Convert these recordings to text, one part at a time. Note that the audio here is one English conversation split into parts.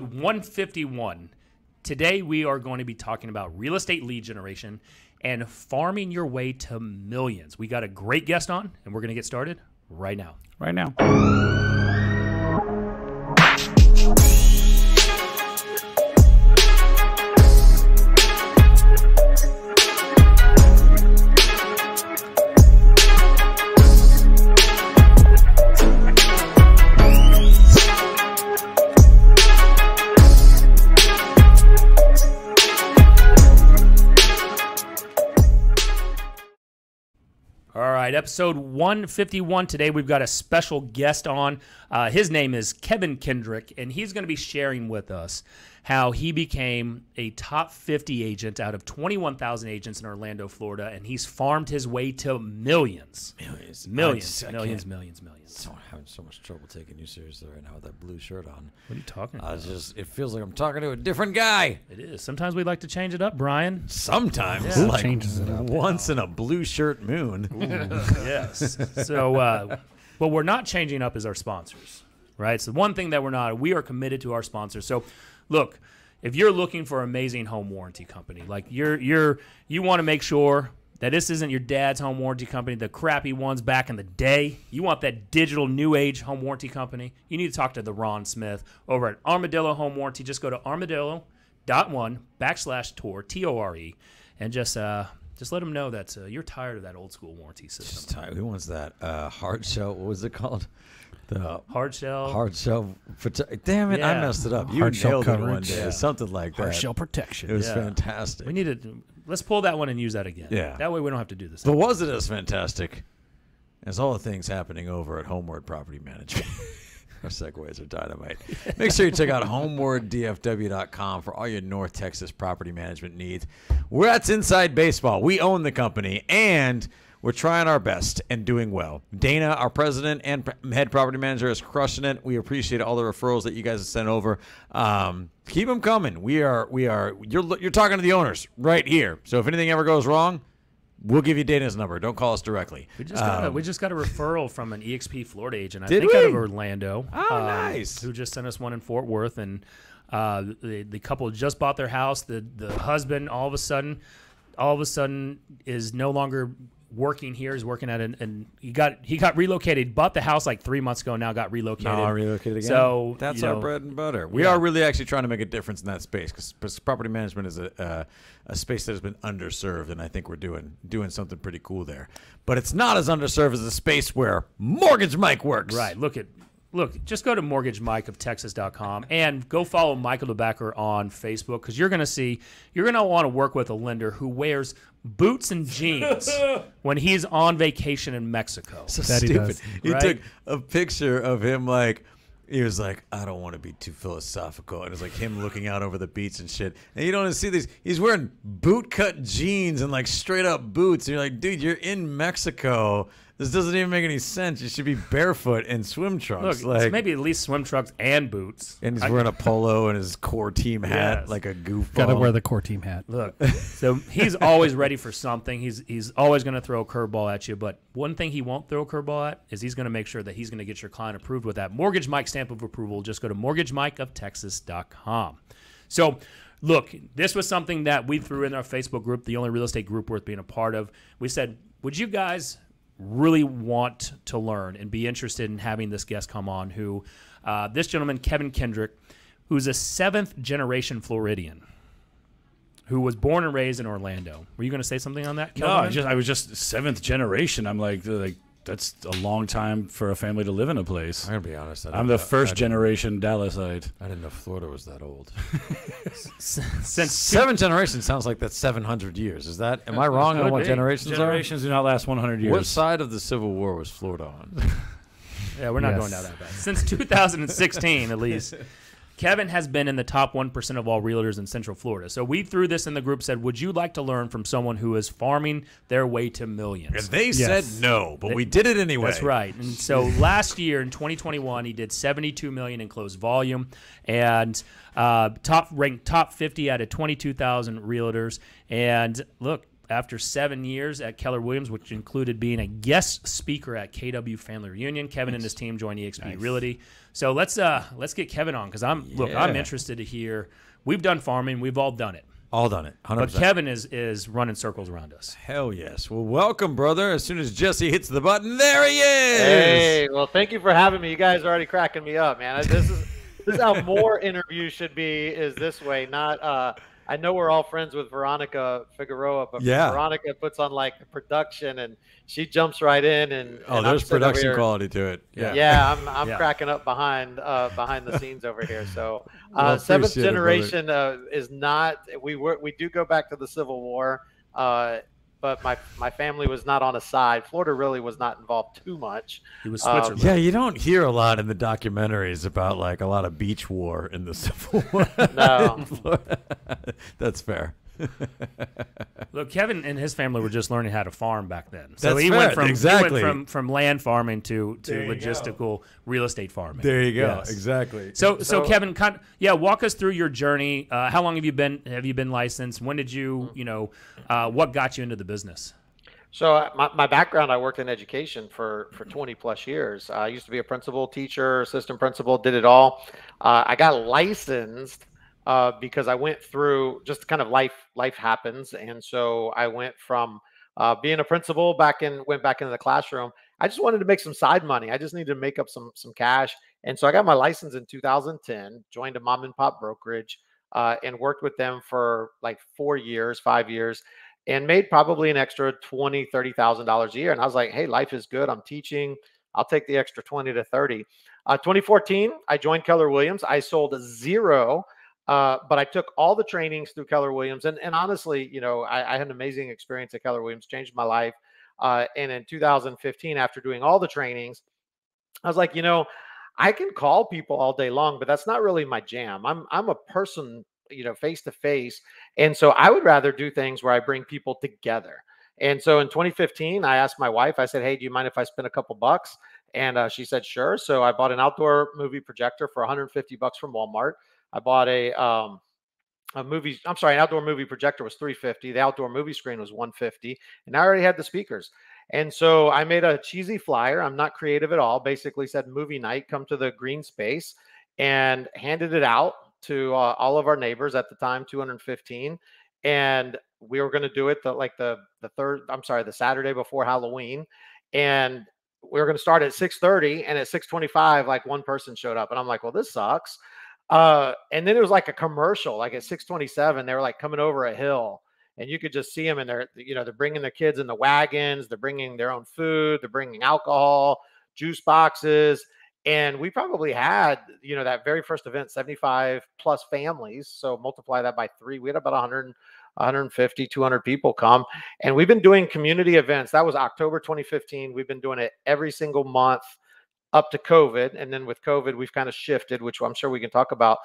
151. Today we are going to be talking about real estate lead generation and farming your way to millions. We got a great guest on, and we're going to get started right now. Right now. Episode 151. Today we've got a special guest on. His name is Kendrick, and he's going to be sharing with us how he became a top 50 agent out of 21,000 agents in Orlando, Florida, and he's farmed his way to millions. Millions. So I'm having so much trouble taking you seriously right now with that blue shirt on. What are you talking about? It feels like I'm talking to a different guy. It is. Sometimes we like to change it up, Brian. Sometimes. Yeah. Who Like changes it up? once in a blue shirt moon. Yes. So what we're not changing up is our sponsors, right? So one thing that we are committed to our sponsors. So look, if you're looking for an amazing home warranty company, like you want to make sure that this isn't your dad's home warranty company, the crappy ones back in the day. You want that digital new age home warranty company. You need to talk to the Ron Smith over at Armadillo Home Warranty. Just go to armadillo.1/tour, T-O-R-E, and just let them know that you're tired of that old school warranty system. Just tired. Who wants that? Hard shell. What was it called? The hard shell. Damn it! Yeah. I messed it up. You Hard shell nailed it one coverage. day. Yeah. Something like that. Hard shell protection. It was Yeah. fantastic. We need to let's pull that one and use that again. Yeah. That way we don't have to do this. But was it as fantastic as all the things happening over at Homeward Property Management? Our segues are dynamite. Make sure you check out homewarddfw.com for all your North Texas property management needs. That's inside baseball. We own the company, and we're trying our best and doing well. Dana, our president and head property manager, is crushing it. We appreciate all the referrals that you guys have sent over. Keep them coming. You're talking to the owners right here. So if anything ever goes wrong, we'll give you Dana's number. Don't call us directly. We just got a referral from an EXP Florida agent, I Did think we? out of Orlando. Oh, nice. Who just sent us one in Fort Worth, and the couple just bought their house. The husband all of a sudden is no longer working here. He's working at and he got relocated. Bought the house like 3 months ago. Now got relocated. Relocated again. So that's our bread and butter. We Yeah. are really actually trying to make a difference in that space because property management is a space that has been underserved, and I think we're doing something pretty cool there. But it's not as underserved as the space where Mortgage Mike works. Right. Look, just go to mortgagemikeoftexas.com and go follow Michael DeBacker on Facebook, because you're going to want to work with a lender who wears boots and jeans when he's on vacation in Mexico. So That he stupid. does. He Right? took a picture of him he was like, I don't want to be too philosophical. And it's like him looking out over the beach and shit. And you don't see these. He's wearing boot cut jeans and like straight up boots. And you're like, dude, you're in Mexico. This doesn't even make any sense. You should be barefoot in swim trunks. Look, it's maybe at least swim trunks and boots. And he's wearing a polo and his core team hat Yes. like a goofball. Got to wear the core team hat. Look, so he's always ready for something. He's always going to throw a curveball at you. But one thing he won't throw a curveball at is he's going to make sure that he's going to get your client approved with that Mortgage Mike stamp of approval. Just go to mortgagemikeoftexas.com. So, look, this was something that we threw in our Facebook group, the only real estate group worth being a part of. We said, would you guys really want to learn and be interested in having this guest come on, who this gentleman, Kendrick, who's a 7th generation Floridian, who was born and raised in Orlando. Were you going to say something on that, Kelderman? No, I was just 7th generation. I'm like that's a long time for a family to live in a place. I'm going to be honest. I'm the first generation Dallasite. I didn't know Florida was that old. Since 7 generations sounds like that's 700 years. Is that? Am I wrong on Could what be. generations are? Generations do not last 100 years. What side of the Civil War was Florida on? Yeah, we're not Yes. going down that bad. Since 2016, at least, Kevin has been in the top 1% of all realtors in Central Florida. So we threw this in the group, said, would you like to learn from someone who is farming their way to millions? And they Yes. said no, but we did it anyway. That's right. And so last year in 2021, he did $72 million in closed volume and ranked top 50 out of 22,000 realtors. And look, after 7 years at Keller Williams, which included being a guest speaker at KW Family Reunion. Kevin and his team joined eXp Realty. So let's get Kevin on, because I'm interested to hear. We've done farming. We've all done it. All done it. 100%. But Kevin is running circles around us. Hell yes. Well, welcome, brother. As soon as Jesse hits the button, there he is. Hey, well, thank you for having me. You guys are already cracking me up, man. This is how more interviews should be, is this way. Not I know we're all friends with Veronica Figueroa, but Veronica puts on like the production, and she jumps right in. And there's production quality to it. Yeah, I'm cracking up behind the scenes over here. So seventh generation is not. We do go back to the Civil War, but my family was not on a side. Florida really was not involved too much. It was Switzerland. Yeah, you don't hear a lot in the documentaries about like a lot of beach war in the Civil War. No. That's fair. Look, Kevin and his family were just learning how to farm back then. So That's he fair. went from Exactly. he went from land farming to logistical real estate farming. There you go. Yes. Exactly. So Kevin, walk us through your journey. How long have you been licensed? When did you what got you into the business? So my background, I worked in education for 20 plus years. I used to be a principal, teacher, assistant principal, did it all. I got licensed because I went through just kind of life happens. And so I went from being a principal went back into the classroom. I just wanted to make some side money. I just needed to make up some cash. And so I got my license in 2010, joined a mom and pop brokerage, and worked with them for like 5 years, and made probably an extra $20,000, $30,000 a year. And I was like, hey, life is good. I'm teaching. I'll take the extra 20 to 30. 2014, I joined Keller Williams. I sold 0, but I took all the trainings through Keller Williams. And honestly, I had an amazing experience at Keller Williams, changed my life. And in 2015, after doing all the trainings, I was like, I can call people all day long, but that's not really my jam. I'm a person, face to face. And so I would rather do things where I bring people together. And so in 2015, I asked my wife, I said, hey, do you mind if I spend a couple bucks? And she said, sure. So I bought an outdoor movie projector for $150 from Walmart. I bought an outdoor movie projector was $350. The outdoor movie screen was $150. And I already had the speakers. And so I made a cheesy flyer. I'm not creative at all. Basically said movie night, come to the green space, and handed it out to all of our neighbors at the time, 215. And we were going to do it the Saturday before Halloween. And we were going to start at 6:30, and at 6:25, like one person showed up, and I'm like, well, this sucks. And then it was like a commercial, like at 6:27, they were like coming over a hill, and you could just see them, and they're bringing their kids in the wagons, they're bringing their own food, they're bringing alcohol, juice boxes. And we probably had, that very first event, 75 plus families. So multiply that by 3. We had about 100, 150, 200 people come. And we've been doing community events. That was October 2015. We've been doing it every single month up to COVID. And then with COVID, we've kind of shifted, which I'm sure we can talk about.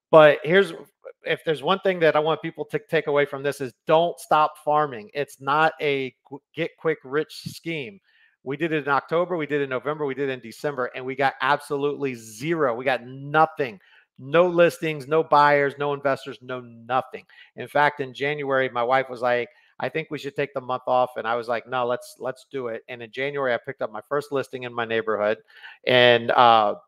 But if there's one thing that I want people to take away from this is don't stop farming. It's not a get quick rich scheme. We did it in October, we did it in November, we did it in December, and we got absolutely 0. We got nothing. No listings, no buyers, no investors, no nothing. In fact, in January, my wife was like, I think we should take the month off. And I was like, no, let's do it. And in January, I picked up my first listing in my neighborhood. And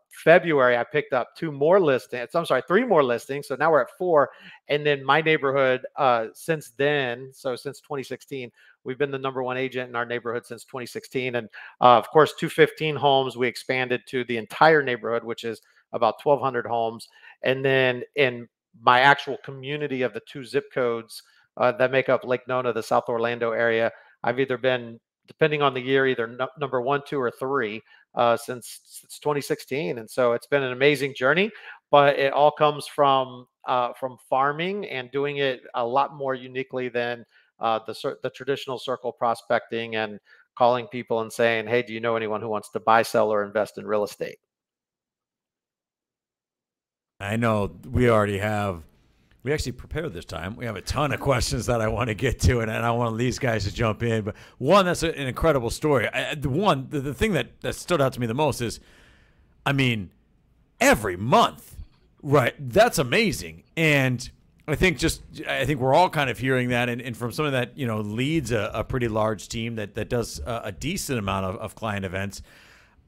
February, I picked up 3 more listings. So now we're at 4. And then my neighborhood, since then, so since 2016, we've been the #1 agent in our neighborhood since 2016. And of course, 215 homes, we expanded to the entire neighborhood, which is about 1,200 homes. And then in my actual community of the 2 zip codes that make up Lake Nona, the South Orlando area, I've either been, depending on the year, either #1, 2, or 3 since 2016. And so it's been an amazing journey, but it all comes from farming and doing it a lot more uniquely than the traditional circle prospecting and calling people and saying, hey, do you know anyone who wants to buy, sell, or invest in real estate? I know we actually prepared this time. We have a ton of questions that I want to get to, and I want these guys to jump in. But one, that's an incredible story. The thing that stood out to me the most is, every month, right? That's amazing. And I think we're all kind of hearing that, and from someone that leads a pretty large team that does a decent amount of client events.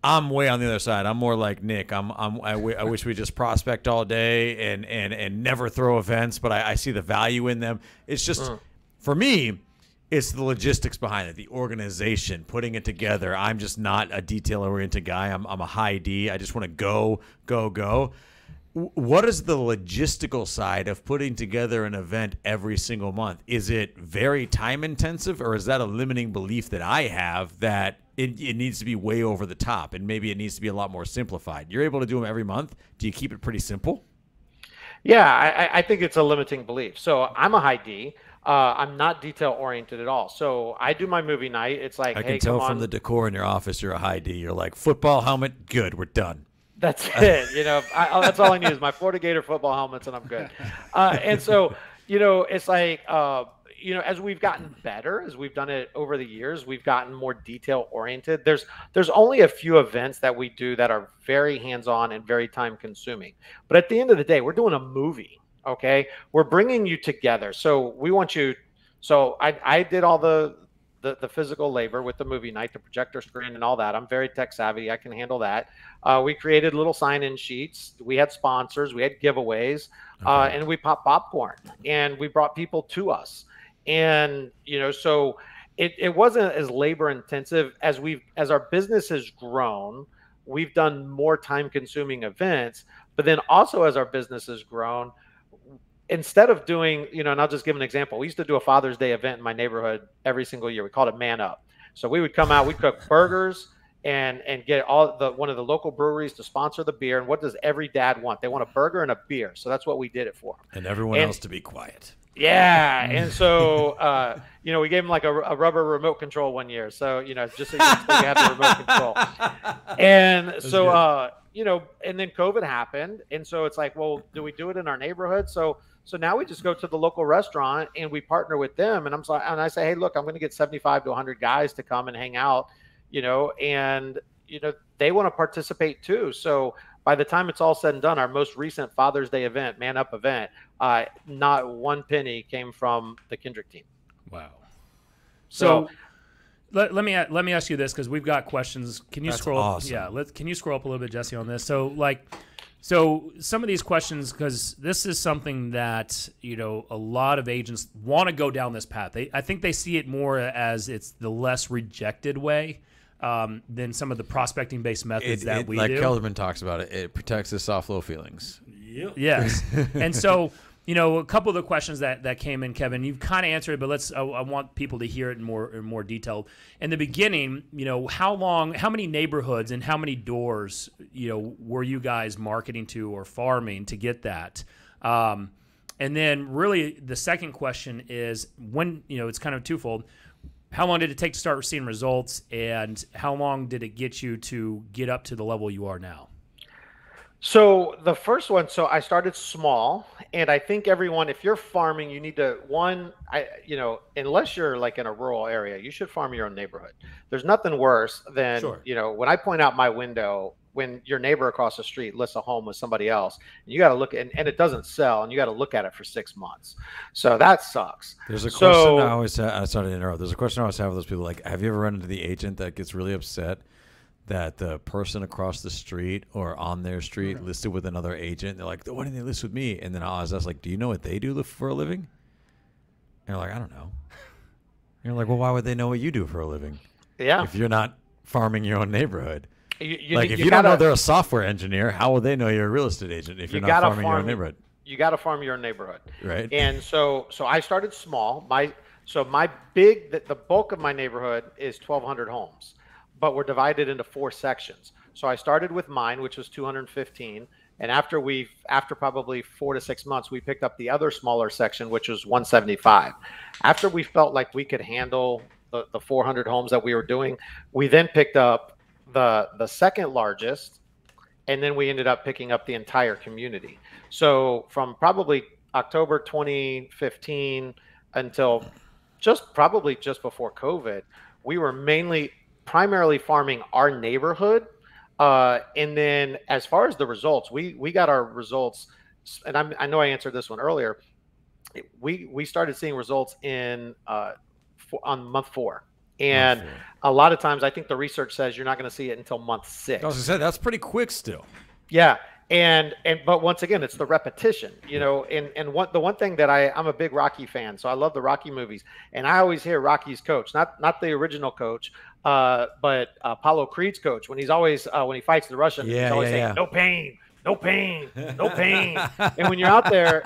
I'm way on the other side. I'm more like Nick. I wish we just prospect all day and never throw events, but I see the value in them. It's just for me, it's the logistics behind it, the organization, putting it together. I'm just not a detail-oriented guy. I'm a high D. I just want to go. What is the logistical side of putting together an event every single month? Is it very time-intensive, or is that a limiting belief that I have that it needs to be way over the top and maybe it needs to be a lot more simplified? You're able to do them every month. Do you keep it pretty simple? Yeah, I think it's a limiting belief. So I'm a high D. I'm not detail oriented at all. So I do my movie night. It's like, I hey, can tell come from on. the decor in your office you're a high D. You're like, football helmet, good, we're done. That's it. That's all I need is my Florida Gator football helmets, and I'm good. And so, it's like, as we've gotten better, as we've done it over the years, we've gotten more detail oriented. There's only a few events that we do that are very hands-on and very time consuming. But at the end of the day, we're doing a movie. Okay. We're bringing you together. So we want you. So I did all the physical labor with the movie night, the projector screen and all that. I'm very tech savvy. I can handle that. We created little sign-in sheets. We had sponsors. We had giveaways. And we popped popcorn. And we brought people to us. And, so it wasn't as labor intensive as our business has grown. We've done more time-consuming events. But then also as our business has grown, instead of doing, and I'll just give an example. We used to do a Father's Day event in my neighborhood every single year. We called it Man Up. So we would come out, we'd cook burgers and get one of the local breweries to sponsor the beer. And what does every dad want? They want a burger and a beer. So that's what we did it for. And everyone else to be quiet. Yeah. And so, we gave them like a rubber remote control one year. So, just so you have the remote control. And so, and then COVID happened. And so it's like, well, do we do it in our neighborhood? So now we just go to the local restaurant and we partner with them. And I say, hey, look, I'm going to get 75 to 100 guys to come and hang out, and, they want to participate too. So by the time it's all said and done, our most recent Father's Day event, Man Up event, not one penny came from the Kendrick team. Wow. So let me ask you this, because we've got questions. Can you scroll? Awesome. Yeah. Can you scroll up a little bit, Jesse, on this? So some of these questions, because this is something that a lot of agents want to go down this path. I think they see it more as it's the less rejected way than some of the prospecting based methods that we like do. Like Kelderman talks about it. It protects the soft low feelings. Yep. Yes. And so, a couple of the questions that came in, Kevin, you've kind of answered it, but I want people to hear it in more detail. In the beginning, how many neighborhoods and how many doors, were you guys marketing to or farming to get that? And then really the second question is when, it's kind of twofold. How long did it take to start seeing results, and how long did it get you to get up to the level you are now? So the first one, I started small, and I think everyone, if you're farming, you need to, unless you're like in a rural area, you should farm your own neighborhood. There's nothing worse than, when I point out my window, when your neighbor across the street lists a home with somebody else, and you got to look at, and it doesn't sell, and you got to look at it for 6 months. So that sucks. There's a question I always have. I started to interrupt. There's a question I always have with those people, like, have you ever run into the agent that gets really upset that the person across the street or on their street listed with another agent? They're like, why didn't they list with me? And then I was like, do you know what they do for a living? And you're like, I don't know. And you're like, well, why would they know what you do for a living? Yeah. If you're not farming your own neighborhood. If you don't know they're a software engineer, how would they know you're a real estate agent if you're not farming your own neighborhood? You got to farm your own neighborhood. Right. And so I started small. The bulk of my neighborhood is 1,200 homes, but we're divided into 4 sections. So I started with mine, which was 215. And after probably 4 to 6 months, we picked up the other smaller section, which was 175. After we felt like we could handle the 400 homes that we were doing, we then picked up the second largest, and then we ended up picking up the entire community. So from probably October 2015 until just before COVID, we were primarily farming our neighborhood. And then as far as the results, we got our results, and I know I answered this one earlier. we started seeing results in on month 4. And a lot of times I think the research says you're not going to see it until month 6. I was going to say, that's pretty quick still. Yeah. But once again, it's the repetition, and the one thing that I'm a big Rocky fan, so I love the Rocky movies, and I always hear Rocky's coach, not the original coach, but Apollo Creed's coach, when he's always when he fights the Russian, he's always saying, no pain, no pain, no pain. And when you're out there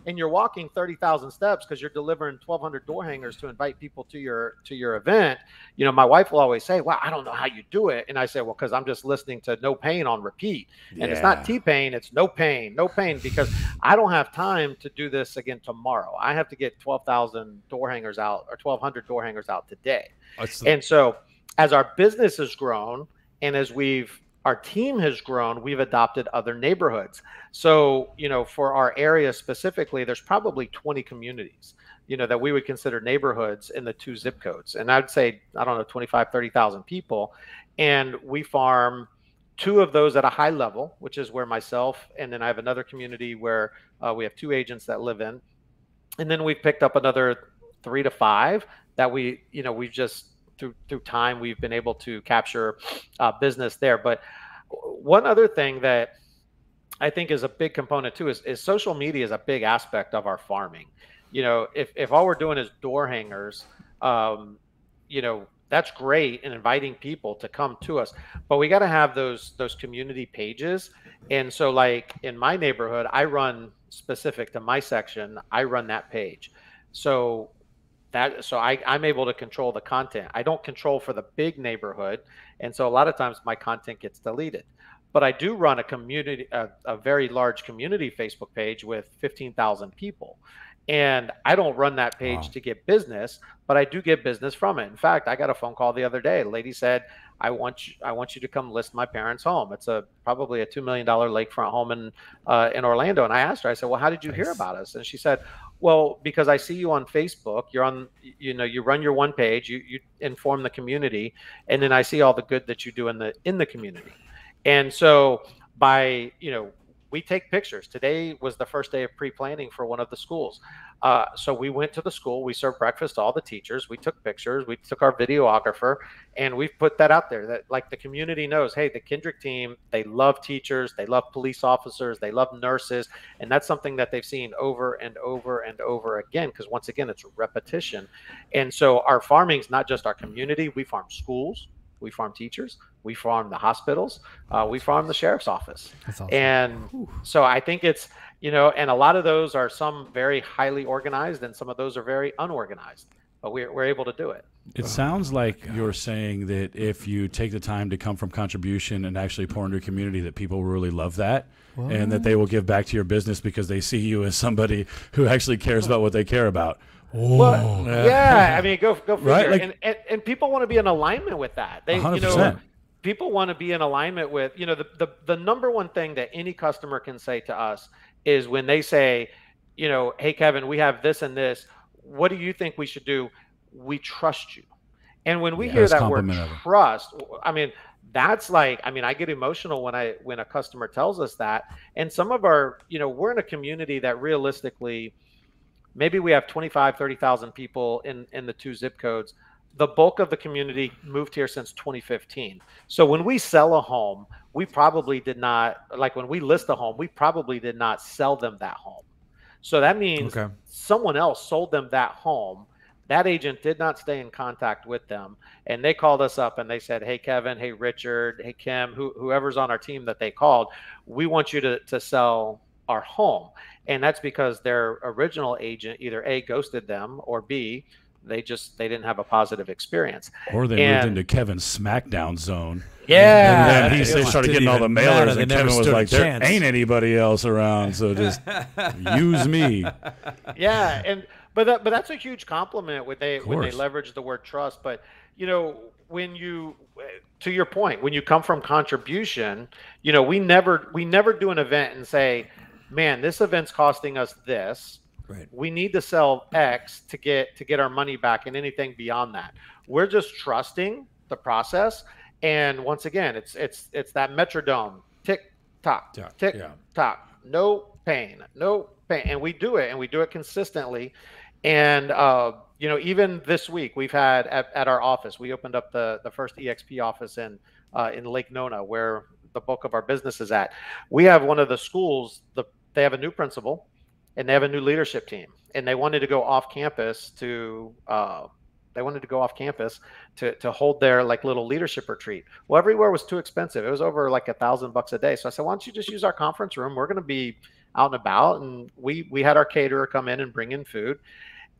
and you're walking 30,000 steps because you're delivering 1,200 door hangers to invite people to your event, my wife will always say, "Well, I don't know how you do it," and I say, "Well, because I'm just listening to No Pain on repeat, and it's not T-Pain, it's no pain, because I don't have time to do this again tomorrow. I have to get 12,000 door hangers out or 1,200 door hangers out today." And so, as our business has grown, and as our team has grown, we've adopted other neighborhoods. So, for our area specifically, there's probably 20 communities, that we would consider neighborhoods in the 2 zip codes. And I'd say, I don't know, 25, 30,000 people. And we farm 2 of those at a high level, which is where myself, and then I have another community where we have 2 agents that live in. And then we've picked up another 3 to 5 that we've just, through time, we've been able to capture business there. But one other thing that I think is a big component too is social media is a big aspect of our farming. If all we're doing is door hangers, that's great in inviting people to come to us, but we got to have those community pages. And so, like in my neighborhood, I run specific to my section, I run that page. So I'm able to control the content. I don't control for the big neighborhood. And so a lot of times my content gets deleted. But I do run a very large community Facebook page with 15,000 people. And I don't run that page to get business, but I do get business from it. In fact, I got a phone call the other day. A lady said, I want you to come list my parents' home. It's probably a $2 million lakefront home in Orlando. And I asked her, I said, well, how did you hear about us? And she said, well, because I see you on Facebook, you're on, you run your one page, you inform the community, and then I see all the good that you do in the community. And so we take pictures. Today was the first day of pre-planning for one of the schools. So we went to the school, we served breakfast to all the teachers, we took pictures, we took our videographer, and we've put that out there that like the community knows, hey, the Kendrick team, they love teachers, they love police officers, they love nurses. And that's something that they've seen over and over and over again, because once again, it's repetition. And so our farming is not just our community, we farm schools, we farm teachers, we farm the hospitals, we farm the sheriff's office. That's awesome. And so I think it's, and a lot of those are some very highly organized and some of those are very unorganized, but we're able to do it. It sounds like you're saying that if you take the time to come from contribution and actually pour into your community, that people really love that. What? And that they will give back to your business because they see you as somebody who actually cares about what they care about. Well, yeah, I mean, go figure. Right? Like, and people want to be in alignment with that. They, 100%. People want to be in alignment with, the number one thing that any customer can say to us is when they say, hey, Kevin, we have this and this. What do you think we should do? We trust you. And when we hear that word trust, I mean, that's like, I get emotional when a customer tells us that. And some of our, we're in a community that realistically, maybe we have 25, 30,000 people in the 2 zip codes. The bulk of the community moved here since 2015. So when we sell a home, we probably did not, like when we list a home, we probably did not sell them that home. So that means someone else sold them that home. That agent did not stay in contact with them. And they called us up and they said, hey, Kevin, hey, Richard, hey, Kim, whoever's on our team that they called, we want you to sell our home. And that's because their original agent either A, ghosted them, or B, they didn't have a positive experience. Or they moved into Kevin's SmackDown zone. Yeah. And then they started getting all the mailers, and Kevin was like, there ain't anybody else around, so just use me. Yeah, but that's a huge compliment when they leverage the word trust. But, when you, to your point, when you come from contribution, we never do an event and say, man, this event's costing us this. Right. We need to sell X to get our money back, and anything beyond that. We're just trusting the process. And once again, it's that metrodome, tick tock, tick tock. No pain, no pain. And we do it consistently. And, even this week we've had at our office, we opened up the first EXP office in Lake Nona, where the bulk of our business is at. We have one of the schools, they have a new principal and they have a new leadership team, and they wanted to go off campus to hold their like little leadership retreat. Well, everywhere was too expensive. It was over like $1,000 a day. So I said, why don't you just use our conference room? We're going to be out and about. And we had our caterer come in and bring in food.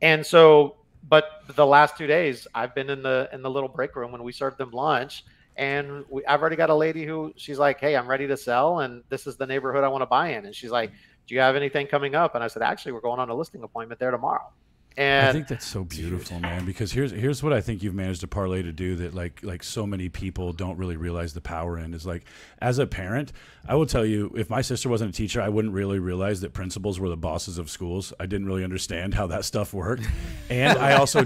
And so, but the last 2 days I've been in the little break room when we served them lunch. And I've already got a lady who she's like, hey, I'm ready to sell, and this is the neighborhood I want to buy in. And she's like, do you have anything coming up? And I said, actually, we're going on a listing appointment there tomorrow. And I think that's so beautiful, man, because here's what I think you've managed to parlay to do that like so many people don't really realize the power in is like, as a parent, I will tell you, if my sister wasn't a teacher, I wouldn't really realize that principals were the bosses of schools. I didn't really understand how that stuff worked. And I also I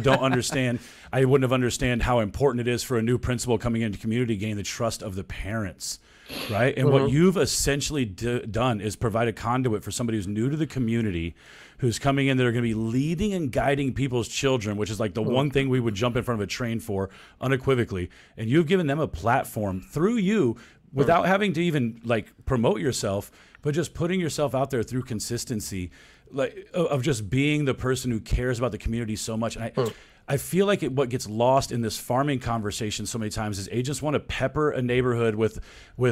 wouldn't have understand how important it is for a new principal coming into community to gain the trust of the parents. Right. And what you've essentially done is provide a conduit for somebody who's new to the community, who's coming in that are going to be leading and guiding people's children, which is like the one thing we would jump in front of a train for unequivocally. And you've given them a platform through you without having to even like promote yourself, but just putting yourself out there through consistency, like of just being the person who cares about the community so much. And I feel like what gets lost in this farming conversation so many times is agents want to pepper a neighborhood with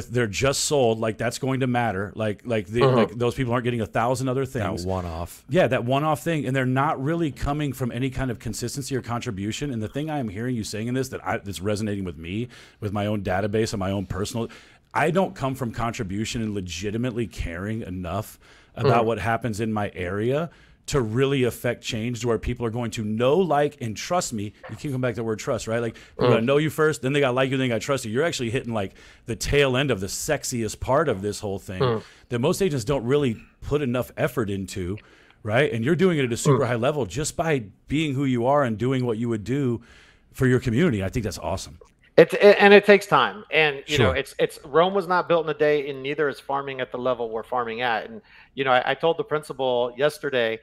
they're just sold, like that's going to matter, like those people aren't getting 1,000 other things. That one-off. Yeah, that one-off thing, and they're not really coming from any kind of consistency or contribution. And the thing I am hearing you saying in this that's resonating with me, with my own database and my own personal, I don't come from contribution and legitimately caring enough about what happens in my area to really affect change to where people are going to know, like, and trust me. You keep coming back to the word trust, right? Like, they're going to know you first, then they got to like you, then they got to trust you. You're actually hitting, like, the tail end of the sexiest part of this whole thing that most agents don't really put enough effort into, right? And you're doing it at a super high level just by being who you are and doing what you would do for your community. I think that's awesome. And it takes time, and you know, it's Rome was not built in a day, and neither is farming at the level we're farming at. And you know, I told the principal yesterday,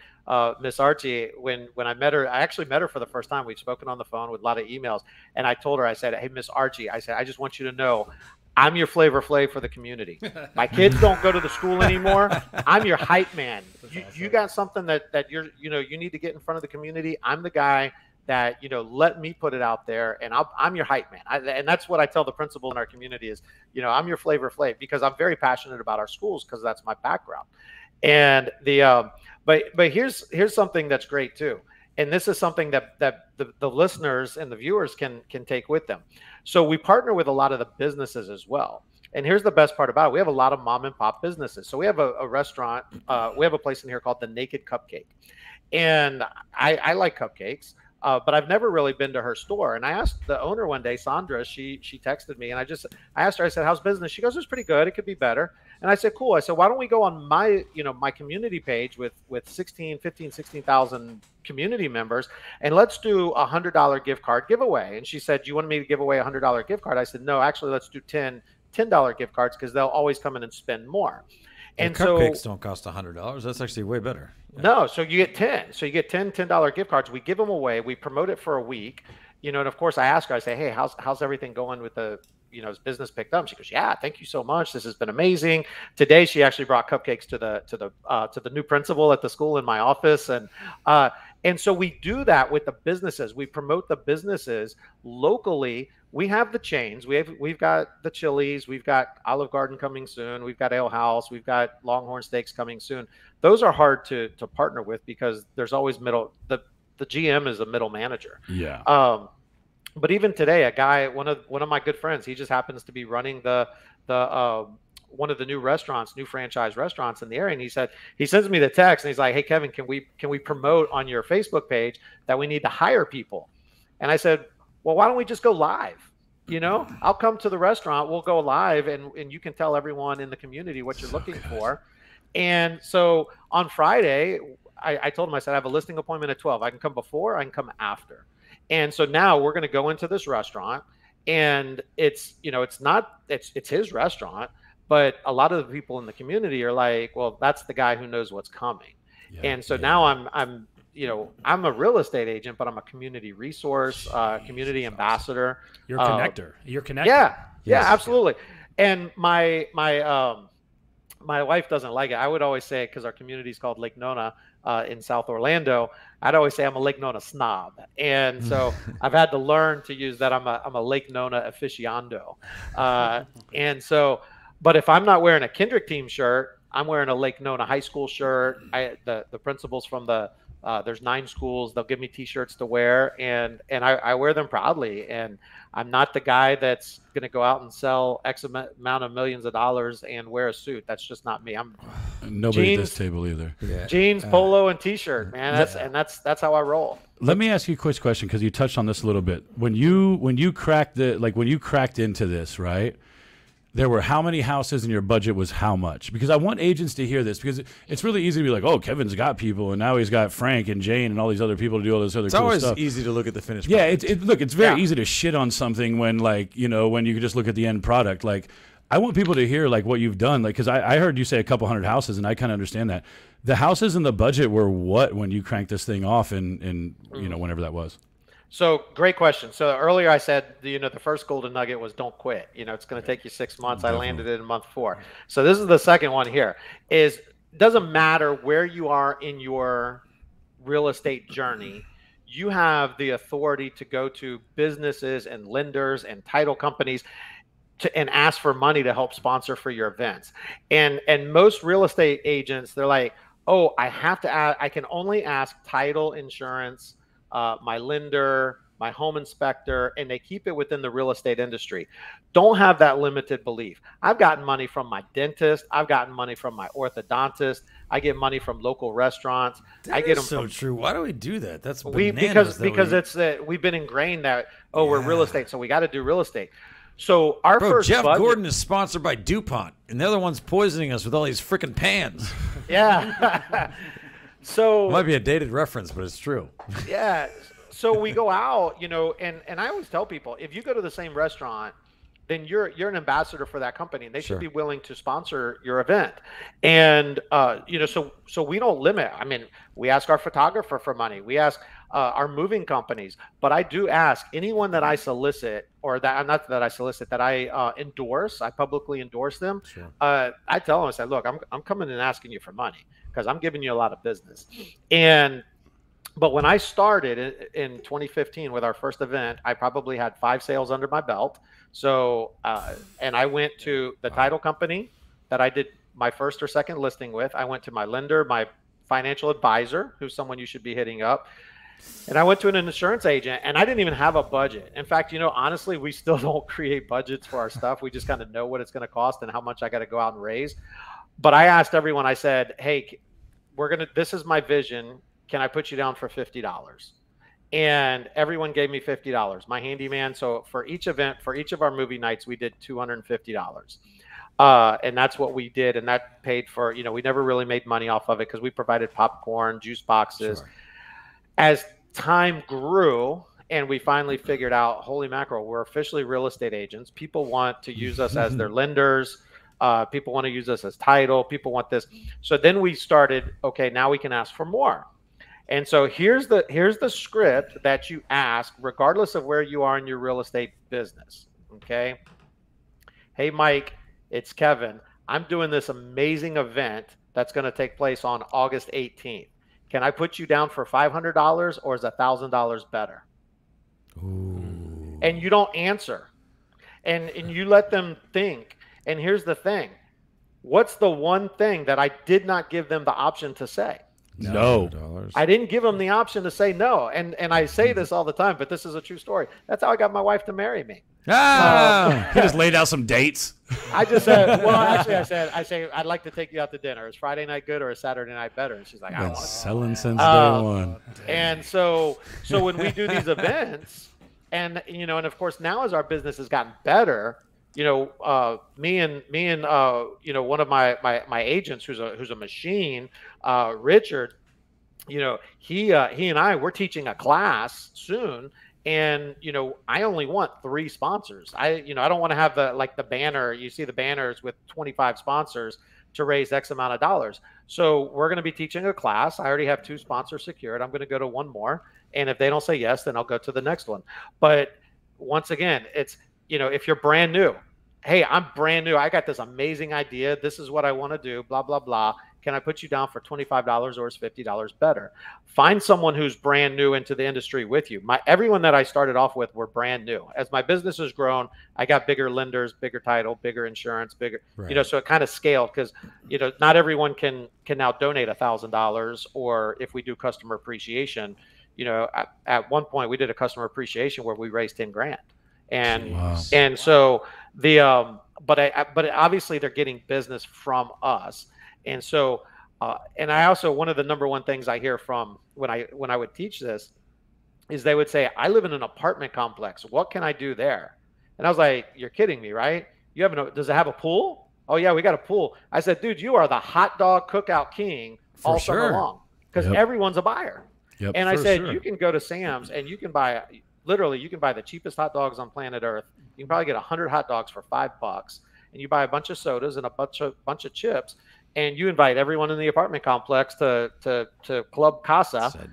Miss Archie, when I met her, I actually met her for the first time. We've spoken on the phone with a lot of emails, and I told her, I said, hey, Miss Archie, I said, I just want you to know, I'm your Flavor Flav for the community. My kids don't go to the school anymore. I'm your hype man. You got something that you need to get in front of the community. I'm the guy that, let me put it out there, and I'm your hype man. And that's what I tell the principal in our community is, I'm your Flavor Flav, because I'm very passionate about our schools, because that's my background. And but here's something that's great too. And this is something that the listeners and the viewers can take with them. So we partner with a lot of the businesses as well. And here's the best part about it. We have a lot of mom and pop businesses. So we have a restaurant. We have a place in here called the Naked Cupcake. And I like cupcakes. But I've never really been to her store. And I asked the owner one day, Sandra, she texted me, and I asked her, I said, how's business? She goes, it's pretty good. It could be better. And I said, cool. I said, why don't we go on my community page with 16,000 community members, and let's do a $100 gift card giveaway. And she said, do you want me to give away a $100 gift card? I said, no, actually, let's do $10 gift cards, because they'll always come in and spend more. And cupcakes don't cost $100. That's actually way better. No, so you get 10. So you get $10 gift cards. We give them away. We promote it for a week. And of course I ask her, I say, hey, how's everything going with the, is business picked up? She goes, yeah, thank you so much. This has been amazing. Today she actually brought cupcakes to the new principal at the school in my office. And so we do that with the businesses. We promote the businesses locally. We have the chains. We've got the Chili's. We've got Olive Garden coming soon. We've got Ale House. We've got Longhorn Steaks coming soon. Those are hard to partner with, because there's always the GM is a middle manager. Yeah. But even today, a guy, one of my good friends, he just happens to be running the one of the new franchise restaurants in the area. And he sends me the text, and he's like, hey, Kevin, can we promote on your Facebook page that we need to hire people? And I said, well, why don't we just go live? I'll come to the restaurant, we'll go live, and you can tell everyone in the community what you're looking for. And so on Friday, I told him, I said, I have a listing appointment at 12. I can come before, I can come after. And so now we're going to go into this restaurant, and it's his restaurant, But a lot of the people in the community are like, well, that's the guy who knows what's coming. And so now I'm I'm a real estate agent, but I'm a community resource, community ambassador. You're a connector. You're connected. Yeah, absolutely. And my wife doesn't like it. I would always say, because our community is called Lake Nona in South Orlando, I'd always say I'm a Lake Nona snob. And so I've had to learn to use that. I'm a Lake Nona aficionado. And so, but if I'm not wearing a Kendrick team shirt, I'm wearing a Lake Nona high school shirt. The principals from there's 9 schools. They'll give me T-shirts to wear, and I wear them proudly. And I'm not the guy that's going to go out and sell X amount of millions of dollars and wear a suit. That's just not me. I'm nobody jeans, at this table either. Yeah. Jeans, polo, and T-shirt, man. That's how I roll. Let me ask you a quick question, because you touched on this a little bit. When you cracked into this, right? There were how many houses and your budget was how much? Because I want agents to hear this, because it's really easy to be like, oh, Kevin's got people, and now he's got Frank and Jane and all these other people to do all this other cool stuff. It's always easy to look at the finished product. product. It's very easy to shit on something when when you can just look at the end product. Like, I want people to hear like what you've done. Like, because I heard you say a couple hundred houses, and I kind of understand that. The houses and the budget were what when you cranked this thing off in whenever that was? So great question. So earlier I said, the first golden nugget was don't quit. It's going to take you 6 months. I landed it in month 4. So this is the second one here. Doesn't matter where you are in your real estate journey, you have the authority to go to businesses and lenders and title companies and ask for money to help sponsor for your events. And most real estate agents, they're like, oh, I can only ask title insurance, my lender, my home inspector, and they keep it within the real estate industry. Don't have that limited belief. I've gotten money from my dentist. I've gotten money from my orthodontist. I get money from local restaurants. I get them so true. Why do we do that? That's bananas. Because we've been ingrained that we're real estate, so we got to do real estate. So our first Jeff Gordon is sponsored by DuPont, and the other one's poisoning us with all these freaking pans. Yeah. So it might be a dated reference, but it's true. Yeah. So we go out, and I always tell people, if you go to the same restaurant, then you're an ambassador for that company, and they should be willing to sponsor your event. And so we don't limit. I mean, we ask our photographer for money. We ask our moving companies, but I do ask anyone that I solicit, or that not that I solicit, that I endorse. I publicly endorse them. Sure. I tell them, I say, look, I'm coming and asking you for money, because I'm giving you a lot of business. But when I started in 2015 with our first event, I probably had 5 sales under my belt. So, and I went to the title company that I did my first or second listing with. I went to my lender, my financial advisor, who's someone you should be hitting up. And I went to an insurance agent, and I didn't even have a budget. In fact, honestly, we still don't create budgets for our stuff. We just kind of know what it's going to cost and how much I got to go out and raise. But I asked everyone, I said, hey, this is my vision. Can I put you down for $50? And everyone gave me $50. My handyman. So for each event, for each of our movie nights, we did $250. And that's what we did. And that paid for, we never really made money off of it, because we provided popcorn, juice boxes. Sure. As time grew and we finally figured out, holy mackerel, we're officially real estate agents. People want to use us as their lenders. People want to use us as title. People want this. So then we started, okay, now we can ask for more. And so here's the script that you ask, regardless of where you are in your real estate business. Okay. Hey, Mike, it's Kevin. I'm doing this amazing event that's going to take place on August 18th. Can I put you down for $500, or is $1,000 better? Ooh. And you don't answer, and you let them think. And here's the thing. What's the one thing that I did not give them the option to say? No. I didn't give them the option to say no. And I say this all the time, but this is a true story. That's how I got my wife to marry me. He just laid out some dates. I just said, well, actually, I say, I'd like to take you out to dinner. Is Friday night good, or is Saturday night better? And she's like, I want selling since day one. And so when we do these events, and of course now as our business has gotten better, me and one of my agents who's a machine, Richard, he and I, we're teaching a class soon. And, I only want 3 sponsors. I don't want to have the banner. You see the banners with 25 sponsors to raise X amount of dollars. So we're going to be teaching a class. I already have 2 sponsors secured. I'm going to go to 1 more. And if they don't say yes, then I'll go to the next one. But once again, it's, if you're brand new, hey, I'm brand new. I got this amazing idea. This is what I want to do, blah, blah, blah. Can I put you down for $25 or is $50 better? Find someone who's brand new into the industry with you. Everyone that I started off with were brand new. As my business has grown, I got bigger lenders, bigger title, bigger insurance, bigger, Right. so it kind of scaled because, not everyone can now donate $1,000, or if we do customer appreciation, at one point we did a customer appreciation where we raised 10 grand. And, Wow. and so but obviously they're getting business from us. And so, and I also, one of the number one things I hear from when I would teach this is they would say, I live in an apartment complex. What can I do there? And I was like, you're kidding me, right? Does it have a pool? Oh yeah, we got a pool. I said, dude, you are the hot dog cookout king all summer long, because everyone's a buyer. Yep, and I said, sure. you can go to Sam's and you can buy the cheapest hot dogs on planet Earth. You can probably get 100 hot dogs for $5, and you buy a bunch of sodas and a bunch of chips, and you invite everyone in the apartment complex to Club Casa,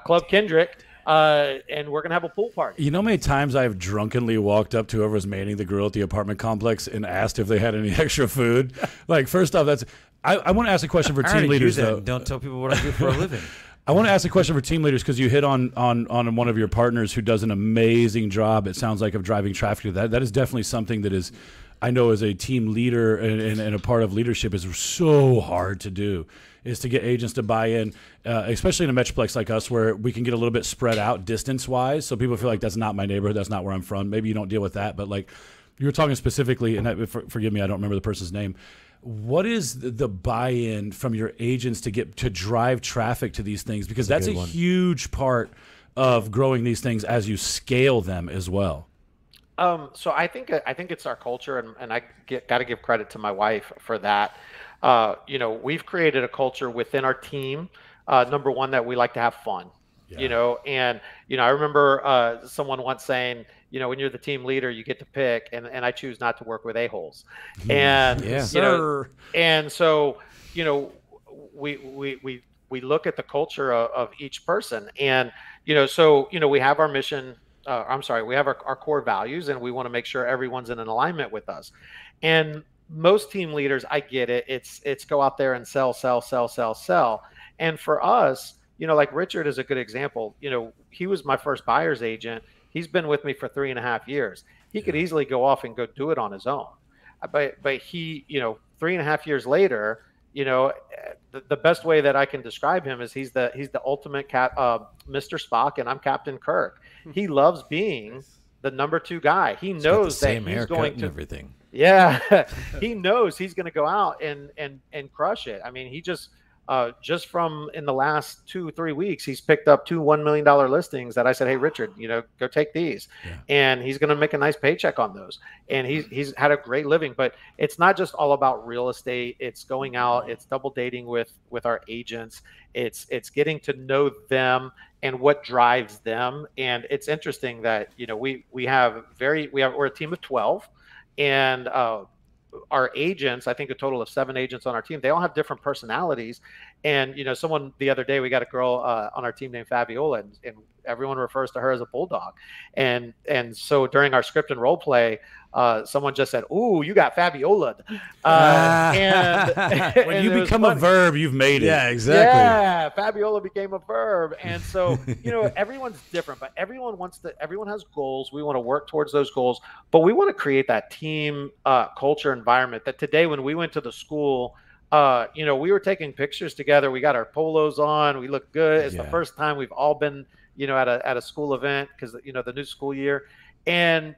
Club Kendrick, and we're gonna have a pool party. You know how many times I've drunkenly walked up to whoever was manning the grill at the apartment complex and asked if they had any extra food? Like, first off, I want to ask a question for team leaders, though. Don't tell people what I do for a living. I want to ask a question for team leaders, because you hit on one of your partners who does an amazing job, it sounds like, of driving traffic to that. That is definitely something that is, I know, as a team leader and a part of leadership, is so hard to do, is to get agents to buy in, especially in a metroplex like us, where we can get a little bit spread out distance-wise, so people feel like that's not my neighborhood, that's not where I'm from. Maybe you don't deal with that, but like you were talking specifically, and forgive me, I don't remember the person's name. What is the buy-in from your agents to drive traffic to these things? Because that's a huge part of growing these things as you scale them as well. So I think it's our culture, and I got to give credit to my wife for that. We've created a culture within our team. Number one, that we like to have fun. And I remember someone once saying, when you're the team leader, you get to pick, and I choose not to work with a-holes. And and so we look at the culture of each person, and we have our mission. We have our core values, and we want to make sure everyone's in an alignment with us. And most team leaders, I get it. It's go out there and sell. And for us, like Richard is a good example. He was my first buyer's agent. He's been with me for 3.5 years. He could easily go off and go do it on his own. But he, 3.5 years later, the best way that I can describe him is he's the ultimate Mr. Spock, and I'm Captain Kirk. He loves being the number 2 guy. He knows that he's going to everything. Yeah, he knows he's going to go out and crush it. I mean, he just from in the last 2-3 weeks, he's picked up 2 $1 million listings that I said, hey, Richard, go take these. Yeah. And he's going to make a nice paycheck on those. And he's had a great living. But it's not just all about real estate. It's going out. It's double dating with our agents. It's getting to know them and what drives them. And it's interesting that, we're a team of 12, and our agents, I think a total of 7 agents on our team, they all have different personalities. And, someone the other day, we got a girl on our team named Fabiola, and everyone refers to her as a bulldog. And so during our script and role play, someone just said, "Ooh, you got Fabiola." When you become a verb, you've made it. Yeah, exactly. Yeah, Fabiola became a verb. And so, everyone's different, but everyone has goals. We want to work towards those goals, but we want to create that team culture environment that today, when we went to the school, we were taking pictures together. We got our polos on. We look good. It's the first time we've all been, at a school event, because, the new school year. And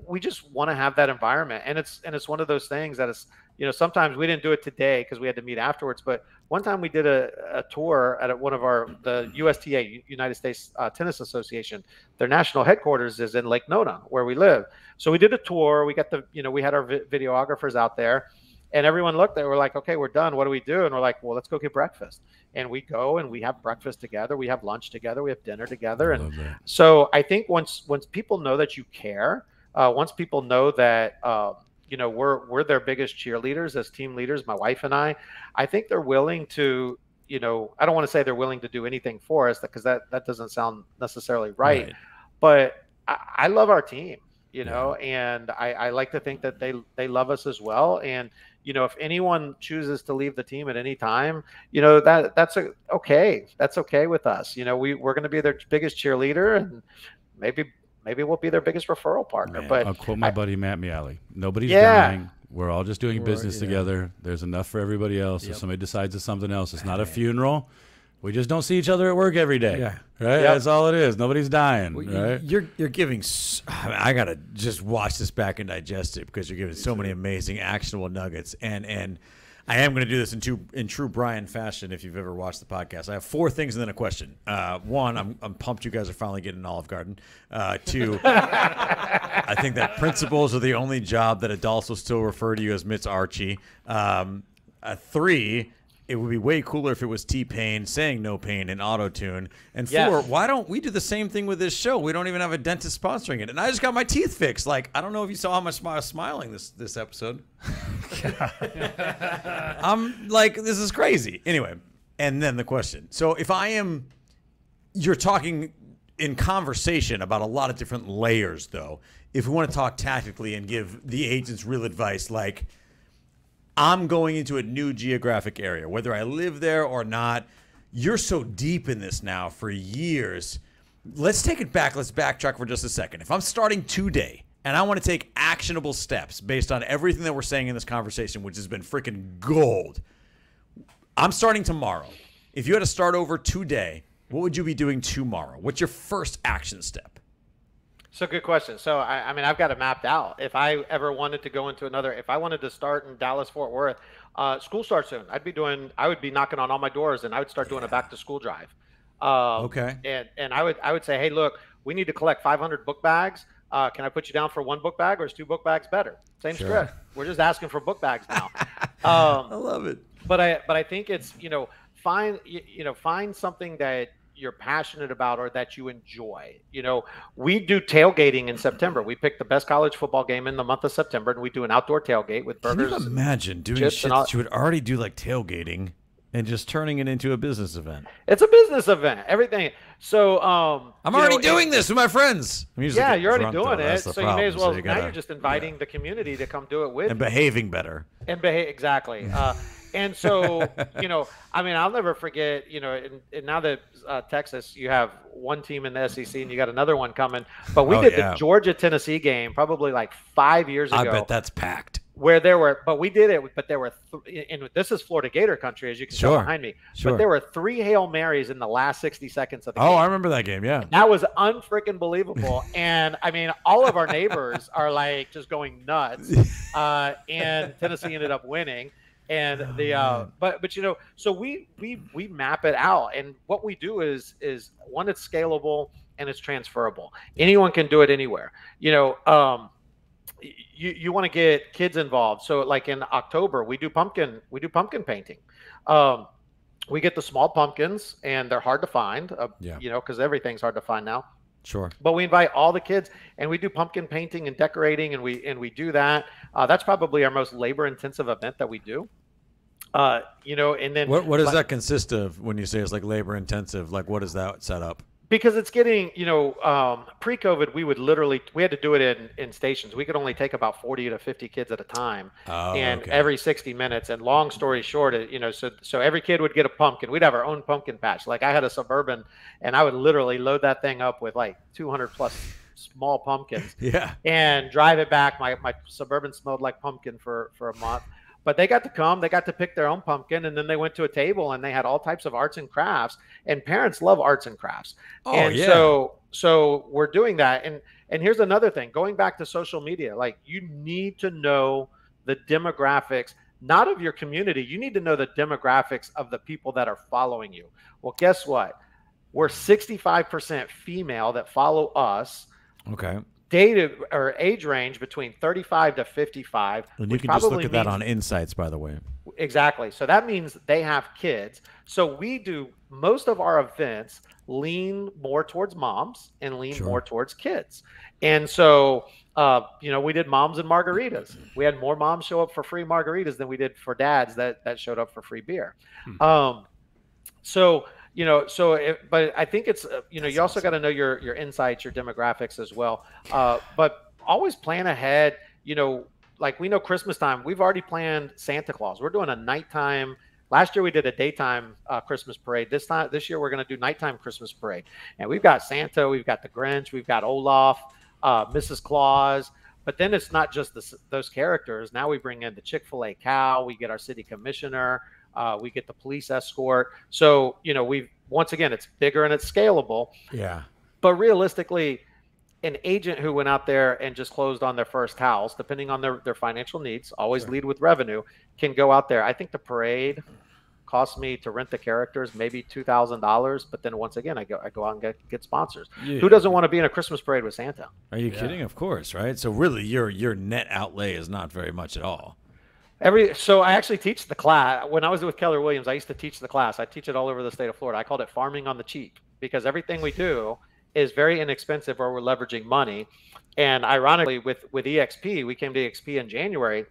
we just want to have that environment. And it's one of those things that is, sometimes we didn't do it today because we had to meet afterwards. But one time we did a tour at one of the USTA, United States Tennis Association. Their national headquarters is in Lake Nona, where we live. So we did a tour. We got we had our videographers out there. And everyone looked at it. We're like, okay, we're done. What do we do? And we're like, well, let's go get breakfast. And we go and we have breakfast together. We have lunch together. We have dinner together. And so I think once people know that you care, once people know that, we're their biggest cheerleaders as team leaders, my wife and I think they're willing to, I don't want to say they're willing to do anything for us because that doesn't sound necessarily right. But I love our team, and I like to think that they love us as well. And, if anyone chooses to leave the team at any time, that's okay. That's okay with us. We're going to be their biggest cheerleader, and maybe we'll be their biggest referral partner. But I'll quote my buddy Matt Miali. Nobody's dying. We're all just doing business together. There's enough for everybody else. If somebody decides it's something else, it's not a funeral. We just don't see each other at work every day. Yeah. Right? That's all it is. Nobody's dying. Right? You're giving I got to just watch this back and digest it because you're giving so many amazing actionable nuggets. And I am going to do this in true Brian fashion if you've ever watched the podcast. I have 4 things and then a question. 1, I'm pumped you guys are finally getting an Olive Garden. 2, I think that principals are the only job that adults will still refer to you as Mitch Archie. 3, it would be way cooler if it was T-Pain saying no pain in auto-tune. And 4, why don't we do the same thing with this show? We don't even have a dentist sponsoring it. And I just got my teeth fixed. Like, I don't know if you saw how much I was smiling this episode. I'm like, this is crazy. Anyway, and then the question. So if you're talking in conversation about a lot of different layers, though. If we want to talk tactically and give the agents real advice, like, I'm going into a new geographic area, whether I live there or not. You're so deep in this now for years. Let's take it back. Let's backtrack for just a second. If I'm starting today and I want to take actionable steps based on everything that we're saying in this conversation, which has been freaking gold, I'm starting tomorrow. If you had to start over today, what would you be doing tomorrow? What's your first action step? So good question. So I mean, I've got it mapped out. If I ever wanted to go into if I wanted to start in Dallas, Fort Worth, school starts soon. I would be knocking on all my doors and I would start doing a back to school drive. Okay. And I would say, hey, look, we need to collect 500 book bags. Can I put you down for 1 book bag or is 2 book bags better? Same script. We're just asking for book bags now. I love it. But I think it's, find something that you're passionate about or that you enjoy. We do tailgating in September. We pick the best college football game in the month of September, and we do an outdoor tailgate with burgers. Can you imagine doing shit that you would already do, like tailgating, and just turning it into a business event? It's a business event. Everything. So I'm already doing this with my friends. You're already doing it. So you may as well. Now you're just inviting the community to come do it with and behaving better. And behave exactly. And so, I mean, I'll never forget, and now that Texas, you have one team in the SEC and you got another one coming. But we did the Georgia-Tennessee game probably like 5 years ago. I bet that's packed. Where there were, but we did it, but there were, and this is Florida Gator country, as you can tell behind me. But there were 3 Hail Marys in the last 60 seconds of the game. Oh, I remember that game, yeah. That was unfreaking believable. And I mean, all of our neighbors are like just going nuts. And Tennessee ended up winning. And so we map it out, and what we do is one, it's scalable and it's transferable. Anyone can do it anywhere. You want to get kids involved. So like in October, we do pumpkin painting. We get the small pumpkins, and they're hard to find. Because everything's hard to find now. Sure. But we invite all the kids, and we do pumpkin painting and decorating, and we do that. That's probably our most labor-intensive event that we do. And then what does that consist of when you say it's like labor-intensive? Like, what is that set up? Because it's getting, pre-COVID, we had to do it in stations. We could only take about 40 to 50 kids at a time, every 60 minutes. And long story short, so every kid would get a pumpkin. We'd have our own pumpkin patch. Like I had a Suburban, and I would literally load that thing up with like 200 plus small pumpkins. And drive it back. My Suburban smelled like pumpkin for a month. But they got to come, they got to pick their own pumpkin, and then they went to a table and they had all types of arts and crafts, and parents love arts and crafts. So we're doing that. And here's another thing, going back to social media, like you need to know the demographics, not of your community. You need to know the demographics of the people that are following you. Well, guess what? We're 65% female that follow us. Okay. data or age range between 35 to 55. And you can just look at that on Insights, by the way. Exactly. So that means they have kids. So we do most of our events lean more towards moms and lean more towards kids. And so, we did moms and margaritas. We had more moms show up for free margaritas than we did for dads that showed up for free beer. But I think it's, you also got to know your insights, your demographics as well. But always plan ahead, like we know Christmas time, we've already planned Santa Claus. We're doing a nighttime. Last year we did a daytime Christmas parade. This year we're going to do nighttime Christmas parade. And we've got Santa, we've got the Grinch, we've got Olaf, Mrs. Claus. But then it's not just those characters. Now we bring in the Chick-fil-A cow. We get our city commissioner. We get the police escort. So, once again, it's bigger and it's scalable. Yeah. But realistically, an agent who went out there and just closed on their first house, depending on their financial needs, always lead with revenue, can go out there. I think the parade cost me to rent the characters maybe $2,000, but then once again I go out and get sponsors. Yeah. Who doesn't want to be in a Christmas parade with Santa? Are you kidding? Of course, right? So really, your net outlay is not very much at all. So I actually teach the class. When I was with Keller Williams, I used to teach the class. I teach it all over the state of Florida. I called it farming on the cheap because everything we do is very inexpensive or we're leveraging money. And ironically, with EXP, we came to EXP in January.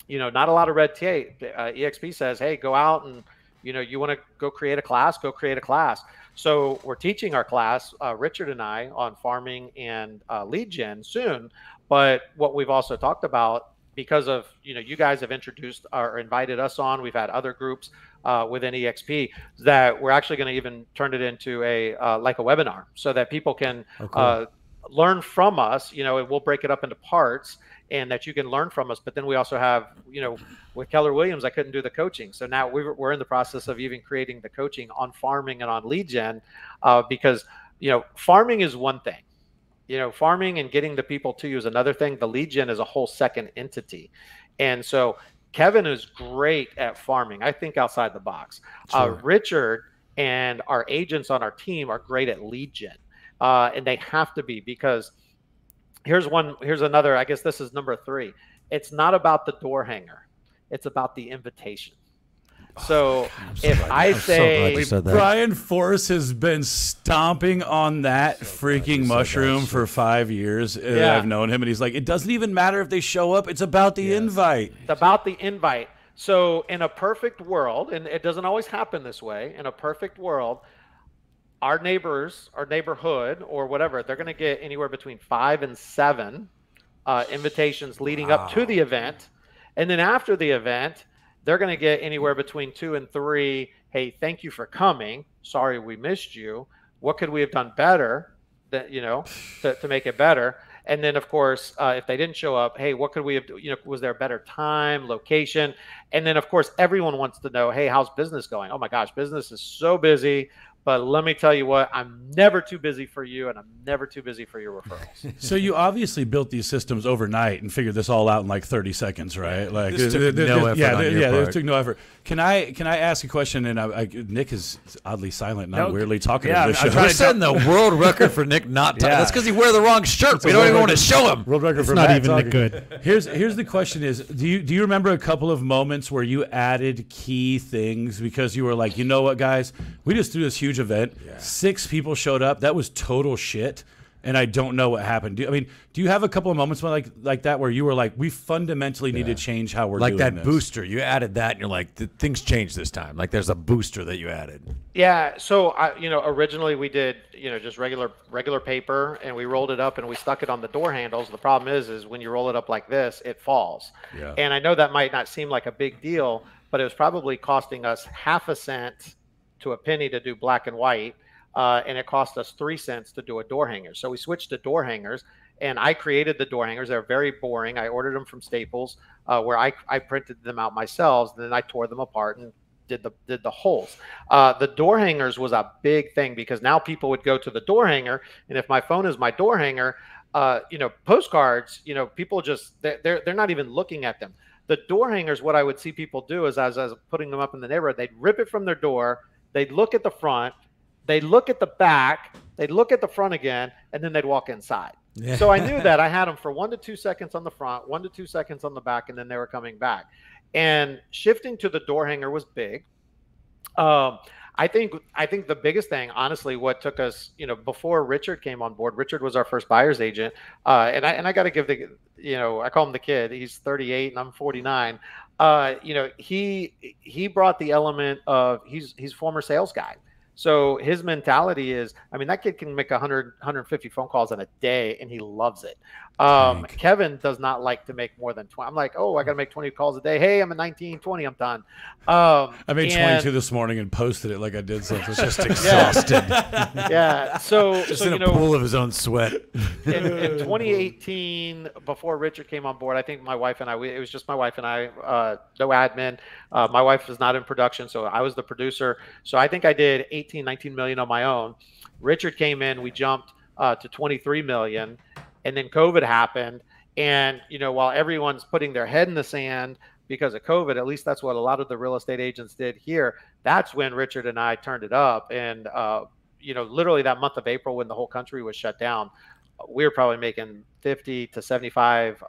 Not a lot of red tape. EXP says, hey, go out and, you want to go create a class, go create a class. So we're teaching our class, Richard and I, on farming and lead gen soon. But what we've also talked about, because of, you guys have introduced or invited us on, we've had other groups within EXP, that we're actually going to even turn it into a webinar so that people can learn from us, and we'll break it up into parts and that you can learn from us. But then we also have, with Keller Williams, I couldn't do the coaching. So now we're in the process of even creating the coaching on farming and on lead gen because, farming is one thing. Farming and getting the people to you is another thing. The lead gen is a whole second entity. And so Kevin is great at farming. I think outside the box. Sure. Richard and our agents on our team are great at lead gen. And they have to be, because here's another, I guess this is number 3. It's not about the door hanger. It's about the invitation. So if I say Brian Force has been stomping on that freaking mushroom for 5 years that I've known him, and he's like, it doesn't even matter if they show up. It's about the invite. It's about the invite. So in a perfect world, and it doesn't always happen this way, in a perfect world, our neighbors, our neighborhood, or whatever, they're going to get anywhere between 5 and 7 invitations leading up to the event. And then after the event, they're going to get anywhere between 2 and 3. Hey, thank you for coming. Sorry we missed you. What could we have done better that, to make it better? And then, of course, if they didn't show up, hey, what could we have, was there a better time, location? And then, of course, everyone wants to know, hey, how's business going? Oh, my gosh, business is so busy. But let me tell you what, I'm never too busy for you, and I'm never too busy for your referrals. So you obviously built these systems overnight and figured this all out in like 30 seconds, right? Like this took no effort on your part. This took no effort. Can I ask a question? And Nick is oddly silent, and I'm weirdly talking to this show. We're setting the world record for Nick not talking. That's because he wear the wrong shirt. We don't even want to show him. World record for not Matt even talking. good. Here's the question: is do you remember a couple of moments where you added key things because you were like, you know what, guys, we just threw this huge event. Yeah. 6 people showed up. That was total shit, and I don't know what happened. Do you have a couple of moments like that where you were like, we fundamentally need to change how we're doing that this? Booster? You added that, and you're like, things changed this time. Like there's a booster that you added. Yeah. So originally we did just regular paper, and we rolled it up and we stuck it on the door handles. The problem is when you roll it up like this, it falls. Yeah. And I know that might not seem like a big deal, but it was probably costing us half a cent to a penny to do black and white. And it cost us 3 cents to do a door hanger. So we switched to door hangers, and I created the door hangers. They're very boring. I ordered them from Staples, where I printed them out myself. And then I tore them apart and did the holes. The door hangers was a big thing because now people would go to the door hanger, and if my phone is my door hanger, postcards, people just they're not even looking at them. The door hangers, what I would see people do is as I was putting them up in the neighborhood, they'd rip it from their door, they'd look at the front. They'd look at the back, they'd look at the front again, and then they'd walk inside. So I knew that I had them for 1 to 2 seconds on the front, 1 to 2 seconds on the back, and then they were coming back. And shifting to the door hanger was big. I think the biggest thing, honestly, what took us, before Richard came on board, Richard was our first buyer's agent. And I got to give I call him the kid. He's 38 and I'm 49. He brought the element of he's former sales guy. So his mentality is, that kid can make 100, 150 phone calls in a day and he loves it. Kevin does not like to make more than 20. I'm like, oh, I got to make 20 calls a day. Hey, I'm at 19, 20, I'm done. I made 22 this morning and posted it like I did something. Just exhausted. Yeah. So, just in a pool of his own sweat. In 2018, before Richard came on board, I think my wife and I, it was just my wife and I, no admin. My wife was not in production, so I was the producer. So I think I did 18, 19 million on my own. Richard came in, we jumped to 23 million. And then COVID happened. And, while everyone's putting their head in the sand because of COVID, at least that's what a lot of the real estate agents did here. That's when Richard and I turned it up. And, literally that month of April when the whole country was shut down, we were probably making 50 to 75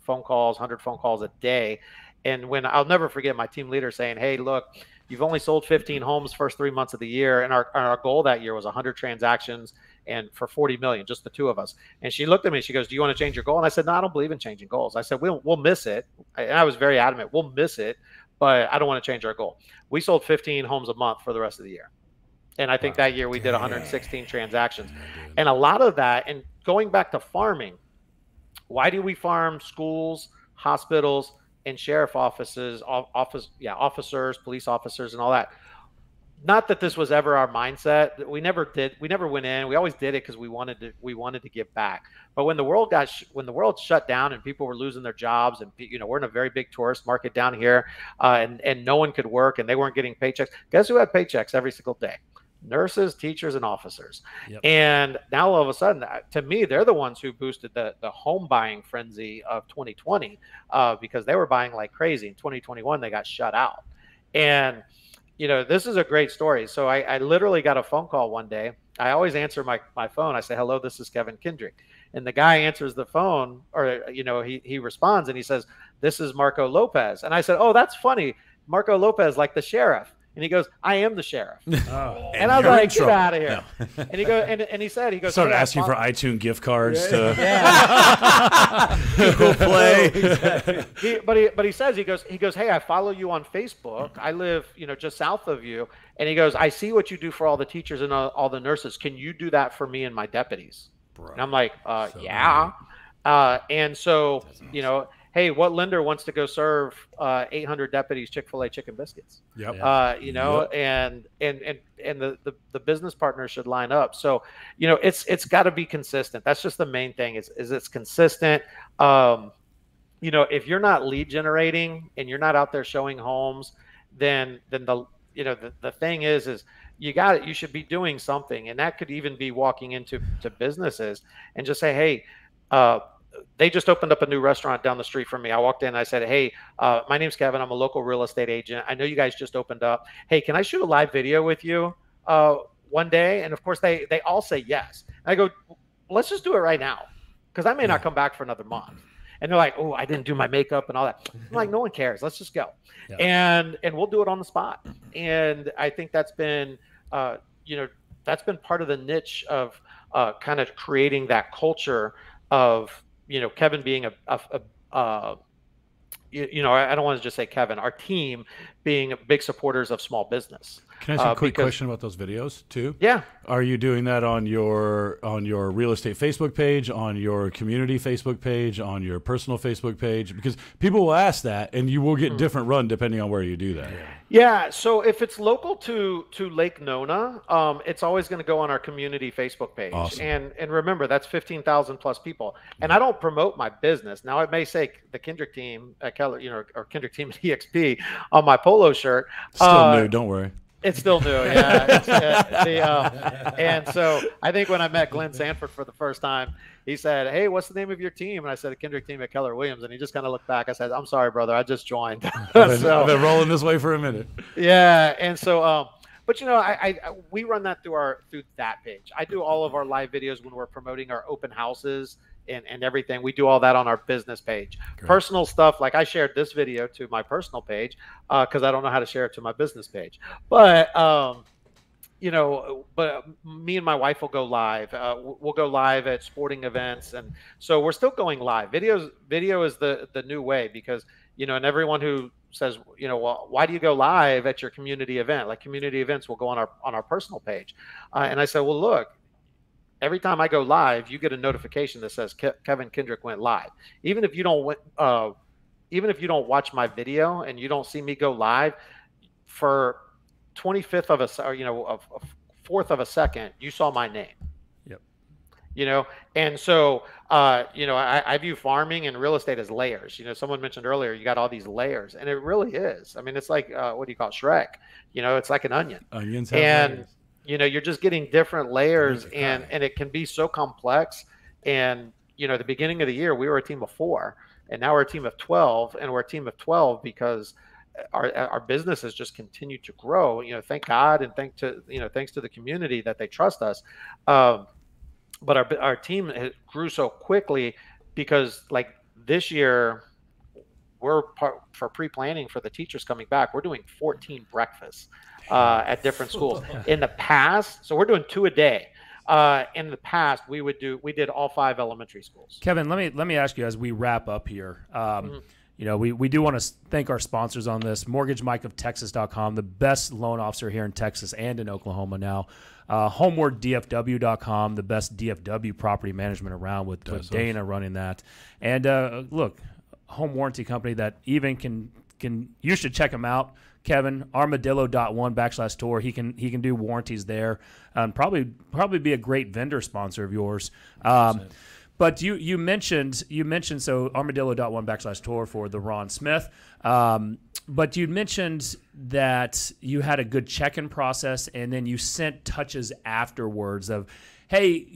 phone calls, 100 phone calls a day. And when I'll never forget my team leader saying, hey, look, you've only sold 15 homes first 3 months of the year. And our goal that year was 100 transactions and for 40 million, just the two of us. And she looked at me, she goes, do you want to change your goal? And I said, no, I don't believe in changing goals. I said, we'll miss it. And I was very adamant, we'll miss it, but I don't want to change our goal. We sold 15 homes a month for the rest of the year. And I think that year we did 116 transactions. And a lot of that, and going back to farming, why do we farm schools, hospitals, and sheriff officers, police officers, and all that? Not that this was ever our mindset. We never went in. We always did it because we wanted to give back. But when the world shut down and people were losing their jobs, and we're in a very big tourist market down here, and no one could work and they weren't getting paychecks. Guess who had paychecks every single day? Nurses, teachers, and officers. Yep. And now all of a sudden, to me, they're the ones who boosted the home buying frenzy of 2020 because they were buying like crazy. In 2021, they got shut out. And this is a great story. So I literally got a phone call one day. I always answer my phone. I say, hello, this is Kevin Kendrick. And the guy answers the phone, or, he responds and he says, this is Marco Lopez. And I said, oh, that's funny. Marco Lopez, like the sheriff. And he goes, I am the sherif. Oh, and I was like, get out of here. No. And he goes, and he said, started asking for iTunes gift cards to Google Play. Exactly. But he says, he goes, hey, I follow you on Facebook. I live, just south of you. And he goes, I see what you do for all the teachers and all the nurses. Can you do that for me and my deputies? Bro, and I'm like, yeah. And so, hey, what lender wants to go serve 800 deputies Chick-fil-A chicken biscuits? Yep. And the business partners should line up. So, it's got to be consistent. That's just the main thing is it's consistent. If you're not lead generating and you're not out there showing homes, then the thing is you should be doing something. And that could even be walking into businesses and just say, hey, they just opened up a new restaurant down the street from me. I walked in and I said, hey, my name's Kevin. I'm a local real estate agent. I know you guys just opened up. Hey, can I shoot a live video with you one day? And of course they all say yes. And I go, let's just do it right now, because I may not come back for another month. And they're like, oh, I didn't do my makeup and all that. I'm like, no one cares. Let's just go. Yeah. And we'll do it on the spot. And I think that's been, that's been part of the niche of kind of creating that culture of, Kevin being I don't want to just say Kevin, our team being big supporters of small business. Can I ask you a quick question about those videos too? Yeah. Are you doing that on your real estate Facebook page, on your community Facebook page, on your personal Facebook page? Because people will ask that, and you will get different run depending on where you do that. Yeah. So if it's local to Lake Nona, it's always going to go on our community Facebook page. Awesome. And remember, that's 15,000 plus people. And I don't promote my business. Now it may say the Kendrick team at Keller, or Kendrick team at EXP on my polo shirt. Still new, don't worry. It's still new, yeah. And so I think when I met Glenn Sanford for the first time, he said, hey, what's the name of your team? And I said, the Kendrick team at Keller Williams. And he just kind of looked back. I said, I'm sorry, brother, I just joined. I've been rolling this way for a minute. Yeah. And so, But we run that through that page. I do all of our live videos when we're promoting our open houses and everything. We do all that on our business page. Great. Personal stuff, like I shared this video to my personal page because I don't know how to share it to my business page. But but me and my wife will go live. We'll go live at sporting events, and so we're still going live. Video is the new way because and everyone who says well, why do you go live at your community event? Like community events will go on our personal page, and I said, well, look, every time I go live, you get a notification that says Kevin Kendrick went live. Even if you don't watch my video and you don't see me go live for 25th of a fourth of a second, you saw my name. Yep. And so I view farming and real estate as layers. Someone mentioned earlier you got all these layers, and it really is. I mean, it's like what do you call it? Shrek? It's like an onion. Onions have and layers. You're just getting different layers, and it can be so complex. And at the beginning of the year we were a team of 4, and now we're a team of 12, and we're a team of 12 because our business has just continued to grow. Thank God, and thanks to the community that they trust us. But our team grew so quickly because like this year for pre-planning for the teachers coming back, we're doing 14 breakfasts at different schools. In the past, so we're doing 2 a day. In the past, we did all 5 elementary schools. Kevin, let me ask you as we wrap up here. We do want to thank our sponsors on this. MortgageMikeOfTexas.com, the best loan officer here in Texas and in Oklahoma now. HomewardDFW.com, the best DFW property management around with Dana running that. And look, home warranty company that even can you should check them out. Kevin, armadillo.1/tour. He can do warranties there, and probably be a great vendor sponsor of yours. But you mentioned so armadillo.1/tour for the Ron Smith. But you mentioned that you had a good check-in process, and then you sent touches afterwards of, hey,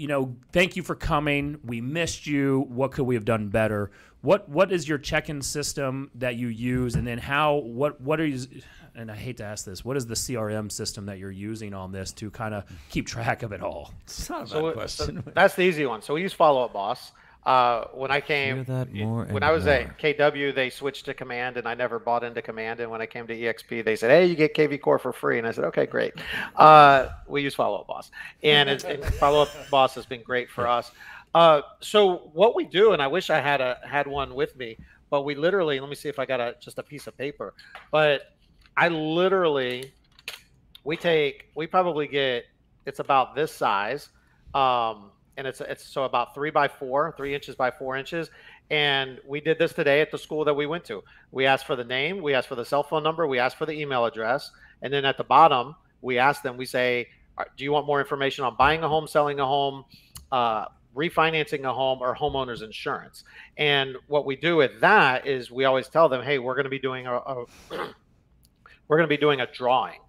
thank you for coming. We missed you. What could we have done better? What is your check-in system that you use, and then what are you? And I hate to ask this, what is the CRM system that you're using on this to kind of keep track of it all? It's not a bad question. So that's the easy one. So we use Follow Up Boss. When I came, when I was at KW, they switched to Command, and I never bought into Command. And when I came to EXP, they said, hey, you get KV Core for free. And I said, okay, great. We use Follow Up Boss, and Follow Up Boss has been great for us. So what we do, and I wish I had one with me, but we literally, let me see if I got just a piece of paper, but I literally, we probably get, it's about this size. And it's so about 3 inches by 4 inches. And we did this today at the school that we went to. We asked for the name, we asked for the cell phone number, we asked for the email address. And then at the bottom, we ask them, we say, do you want more information on buying a home, selling a home, refinancing a home, or homeowners insurance? And what we do with that is we always tell them, hey, we're going to be doing a drawing.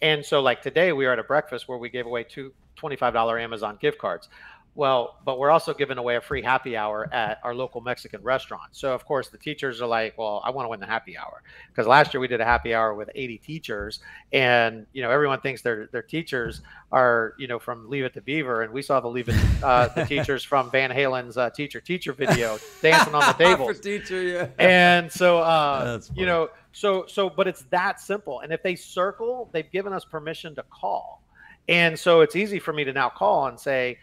And so like today we were at a breakfast where we gave away 2 $25 Amazon gift cards. Well, but we're also giving away a free happy hour at our local Mexican restaurant. So of course the teachers are like, well, I want to win the happy hour, because last year we did a happy hour with 80 teachers, and everyone thinks their teachers are from Leave It to Beaver, and we saw the teachers from Van Halen's teacher video dancing on the tables. For teacher, yeah. And so but it's that simple. And if they circle, they've given us permission to call, and so it's easy for me to now call and say,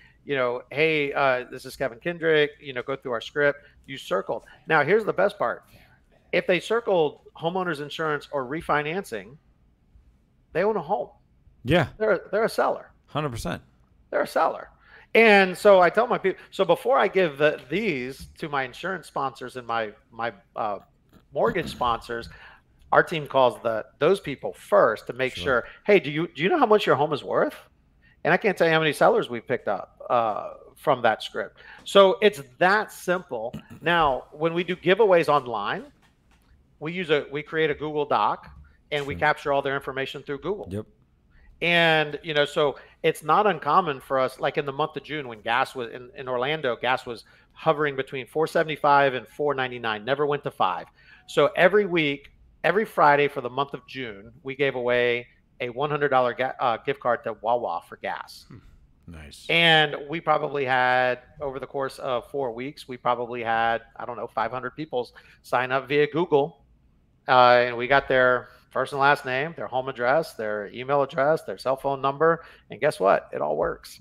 hey, this is Kevin Kendrick, go through our script. You circled. Now, here's the best part. If they circled homeowners insurance or refinancing, they own a home. Yeah. They're a seller. 100%. They're a seller. And so I tell my people, so before I give these to my insurance sponsors and my mortgage sponsors, our team calls those people first to make sure, hey, do you know how much your home is worth? And I can't tell you how many sellers we picked up from that script. So it's that simple. Now, when we do giveaways online, we create a Google Doc, and we capture all their information through Google. Yep. And, so it's not uncommon for us, like in the month of June when gas was in Orlando, gas was hovering between $4.75 and $4.99, never went to $5. So every week, every Friday for the month of June, we gave away a $100 gift card to Wawa for gas. Nice. And we probably had, over the course of 4 weeks, we probably had, I don't know, 500 people sign up via Google. And we got their first and last name, their home address, their email address, their cell phone number. And guess what? It all works.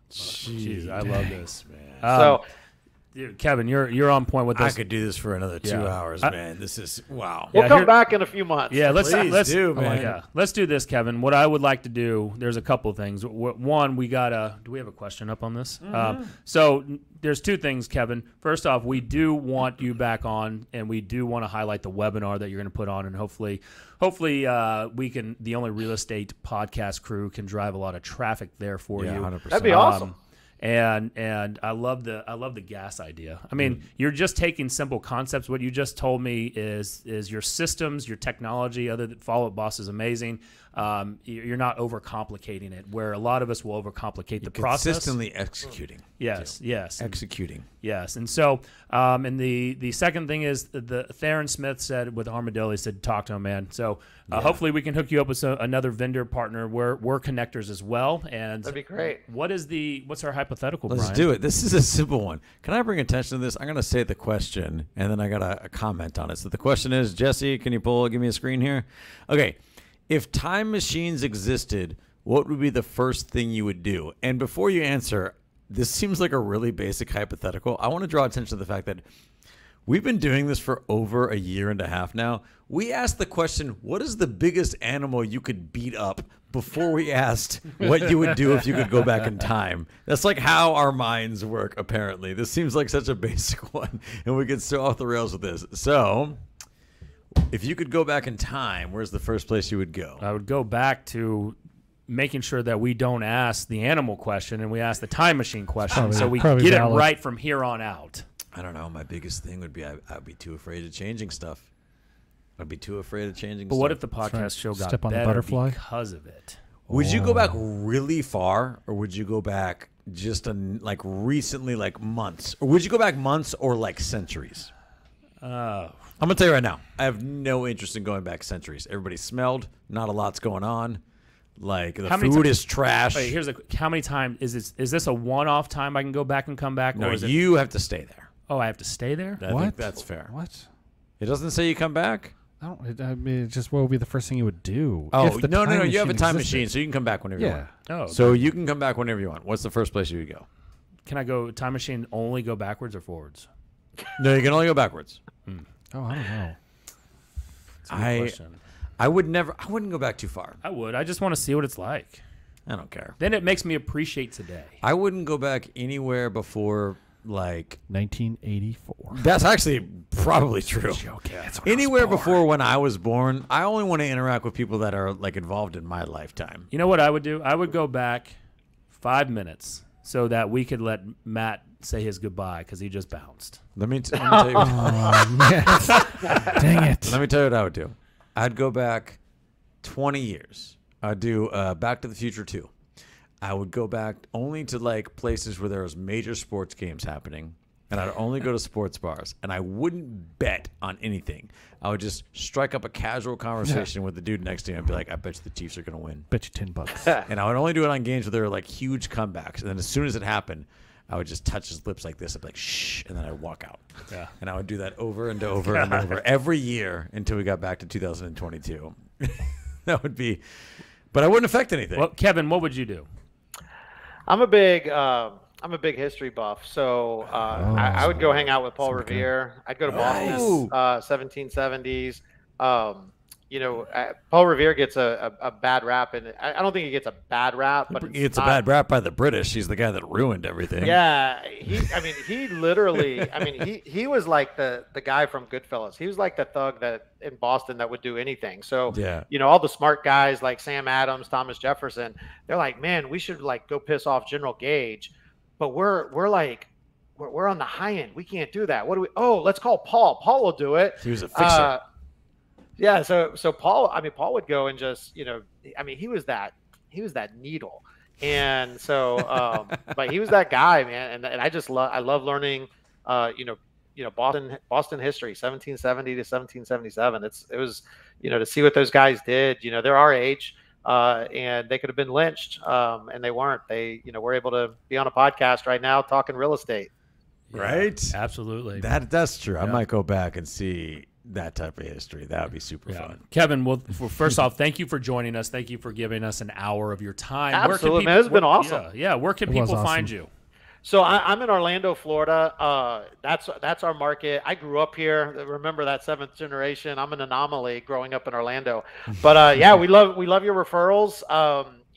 Jeez, I love this, man. So, dude, Kevin, you're on point with this. I could do this for another 2 hours, man. This is wow. We'll come back in a few months. Yeah, let's do, man. Yeah, let's do this, Kevin. What I would like to do, there's a couple of things. One, we got do we have a question up on this? So there's two things, Kevin. First off, we do want you back on, and we do want to highlight the webinar that you're going to put on, and hopefully we can, the Only Real Estate podcast crew can drive a lot of traffic there for you. 100%. That'd be awesome. And I love the gas idea. I mean, you're just taking simple concepts. What you just told me is your systems, your technology. Other than Follow Up Boss is amazing. You're not overcomplicating it, where a lot of us will overcomplicate the process. Consistently executing. Yes. Executing. Yes. And so, and the second thing is the Theron Smith said with Armadillo, he said, talk to him, man. So hopefully we can hook you up with another vendor partner. We're connectors as well. And that'd be great. What's our hypothetical, Let's Brian? do it. This is a simple one. Can I bring attention to this? I'm going to say the question, and then I got a comment on it. So the question is, Jesse, can you give me a screen here? Okay. If time machines existed, what would be the first thing you would do? And before you answer, this seems like a really basic hypothetical. I want to draw attention to the fact that we've been doing this for over a year and a half now. We asked the question, what is the biggest animal you could beat up, before we asked what you would do if you could go back in time. That's like how our minds work, apparently. This seems like such a basic one, and we get so off the rails with this. So if you could go back in time, where's the first place you would go? I would go back to making sure that we don't ask the animal question and we ask the time machine question, so we get it right from here on out. I don't know. My biggest thing would be I'd be too afraid of changing stuff. I'd be too afraid of changing But stuff. what if the podcast show got Step on the better butterfly? because of it? Would you go back really far, or would you go back just like recently, like months? Or would you go back months or like centuries? I'm going to tell you right now, I have no interest in going back centuries. Everybody smelled. Not a lot's going on. Like, the food is trash. Wait, how many times is this a one-off time I can go back and come back? No, or is you have to stay there. Oh, I have to stay there? I think that's fair. What? It doesn't say you come back? I mean, just what would be the first thing you would do? Oh, if the no. time You have a time existed? machine, so you can come back whenever you want. Oh, So you can come back whenever you want. What's the first place you would go? can I go time machine only go backwards or forwards? No, you can only go backwards. Oh, I don't know. That's a good question. I wouldn't go back too far. I would. I just want to see what it's like. I don't care. Then it makes me appreciate today. I wouldn't go back anywhere before, like, 1984. that's actually probably true. Anywhere before when I was born, I only want to interact with people that are like involved in my lifetime. You know what I would do? I would go back 5 minutes so that we could let Matt say his goodbye because he just bounced. Let me tell you. Dang it. Let me tell you what I would do. I'd go back 20 years. I'd do Back to the Future 2. I would go back only to like places where there was major sports games happening, and I'd only go to sports bars, and I wouldn't bet on anything. I would just strike up a casual conversation with the dude next to me and be like, I bet you the Chiefs are going to win. Bet you $10. And I would only do it on games where there were like huge comebacks. And then as soon as it happened, I would just touch his lips like this. I'd be like, shh, and then I'd walk out. Yeah. And I would do that over and over and over every year until we got back to 2022. That would be, but I wouldn't affect anything. Well, Kevin, what would you do? I'm a big history buff, so I would go hang out with Paul Revere. I'd go to Boston, 1770s. Paul Revere gets a bad rap, and I don't think he gets a bad rap, but he gets a bad rap by the British. He's the guy that ruined everything. Yeah, he literally, he was like the guy from Goodfellas. He was like the thug that in Boston that would do anything. So, yeah, all the smart guys like Sam Adams, Thomas Jefferson, they're like, man, we should like go piss off General Gage, but we're on the high end. We can't do that. What do we? Oh, let's call Paul. Paul will do it. He was a fixer. Yeah, so Paul would go and just, he was that needle. And so, but he was that guy, man. And I love learning, Boston history, 1770 to 1777. It was, to see what those guys did, they're our age. and they could have been lynched, and they weren't. They, we're able to be on a podcast right now talking real estate. Right? Absolutely. That's true. I might go back and see that type of history. That would be super fun. Kevin, well, first off, thank you for joining us. Thank you for giving us an hour of your time. Absolutely, man. It's been awesome. Yeah. Where can people find you? So I'm in Orlando, Florida. That's our market. I grew up here. Remember that seventh generation. I'm an anomaly growing up in Orlando. But yeah, we love your referrals.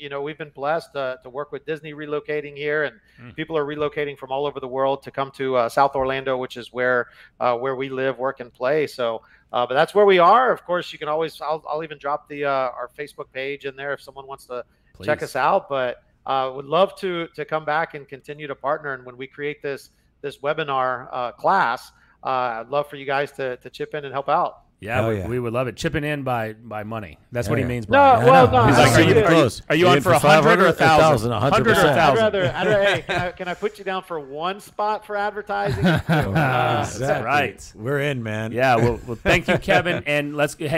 We've been blessed to work with Disney relocating here, and people are relocating from all over the world to come to South Orlando, which is where we live, work, and play. So, but that's where we are. Of course, you can always. I'll even drop the our Facebook page in there if someone wants to check us out. But would love to come back and continue to partner. And when we create this webinar class, I'd love for you guys to chip in and help out. Yeah, we would love it. Chipping in by money. That's what he means. No, He's like, are you on for 100 or 1,000? 100 or 1,000. Can I put you down for one spot for advertising? Exactly. Right. We're in, man. Yeah. Well, thank you, Kevin. And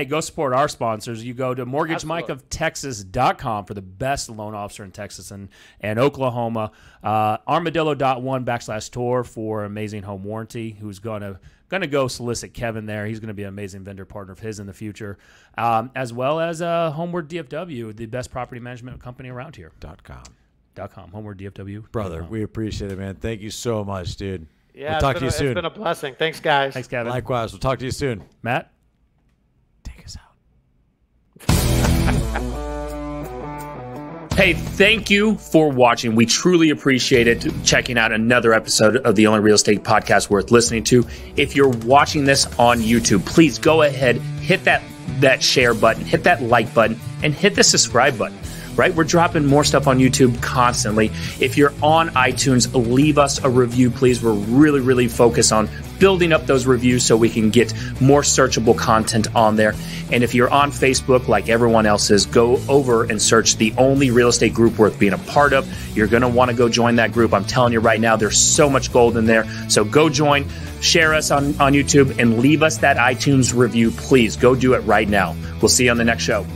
go support our sponsors. You go to mortgageMikeOfTexas.com for the best loan officer in Texas and Oklahoma. Armadillo.1/tour for amazing home warranty. Who's going to go solicit Kevin there. He's going to be an amazing vendor partner of his in the future, as well as Homeward DFW, the best property management company around here. .com. Homeward DFW. Brother, we appreciate it, man. Thank you so much, dude. Yeah, we'll talk to you soon. It's been a blessing. Thanks, guys. Thanks, Kevin. Likewise. We'll talk to you soon. Matt? Take us out. Hey, thank you for watching. We truly appreciate it, checking out another episode of the only real estate podcast worth listening to. If you're watching this on YouTube, please go ahead, hit that share button, hit that like button, and hit the subscribe button. Right? We're dropping more stuff on YouTube constantly. If you're on iTunes, leave us a review, please. We're really, really focused on building up those reviews so we can get more searchable content on there. And if you're on Facebook, like everyone else is, go over and search the only real estate group worth being a part of. You're going to want to go join that group. I'm telling you right now, there's so much gold in there. So go join, share us on YouTube, and leave us that iTunes review. Please go do it right now. We'll see you on the next show.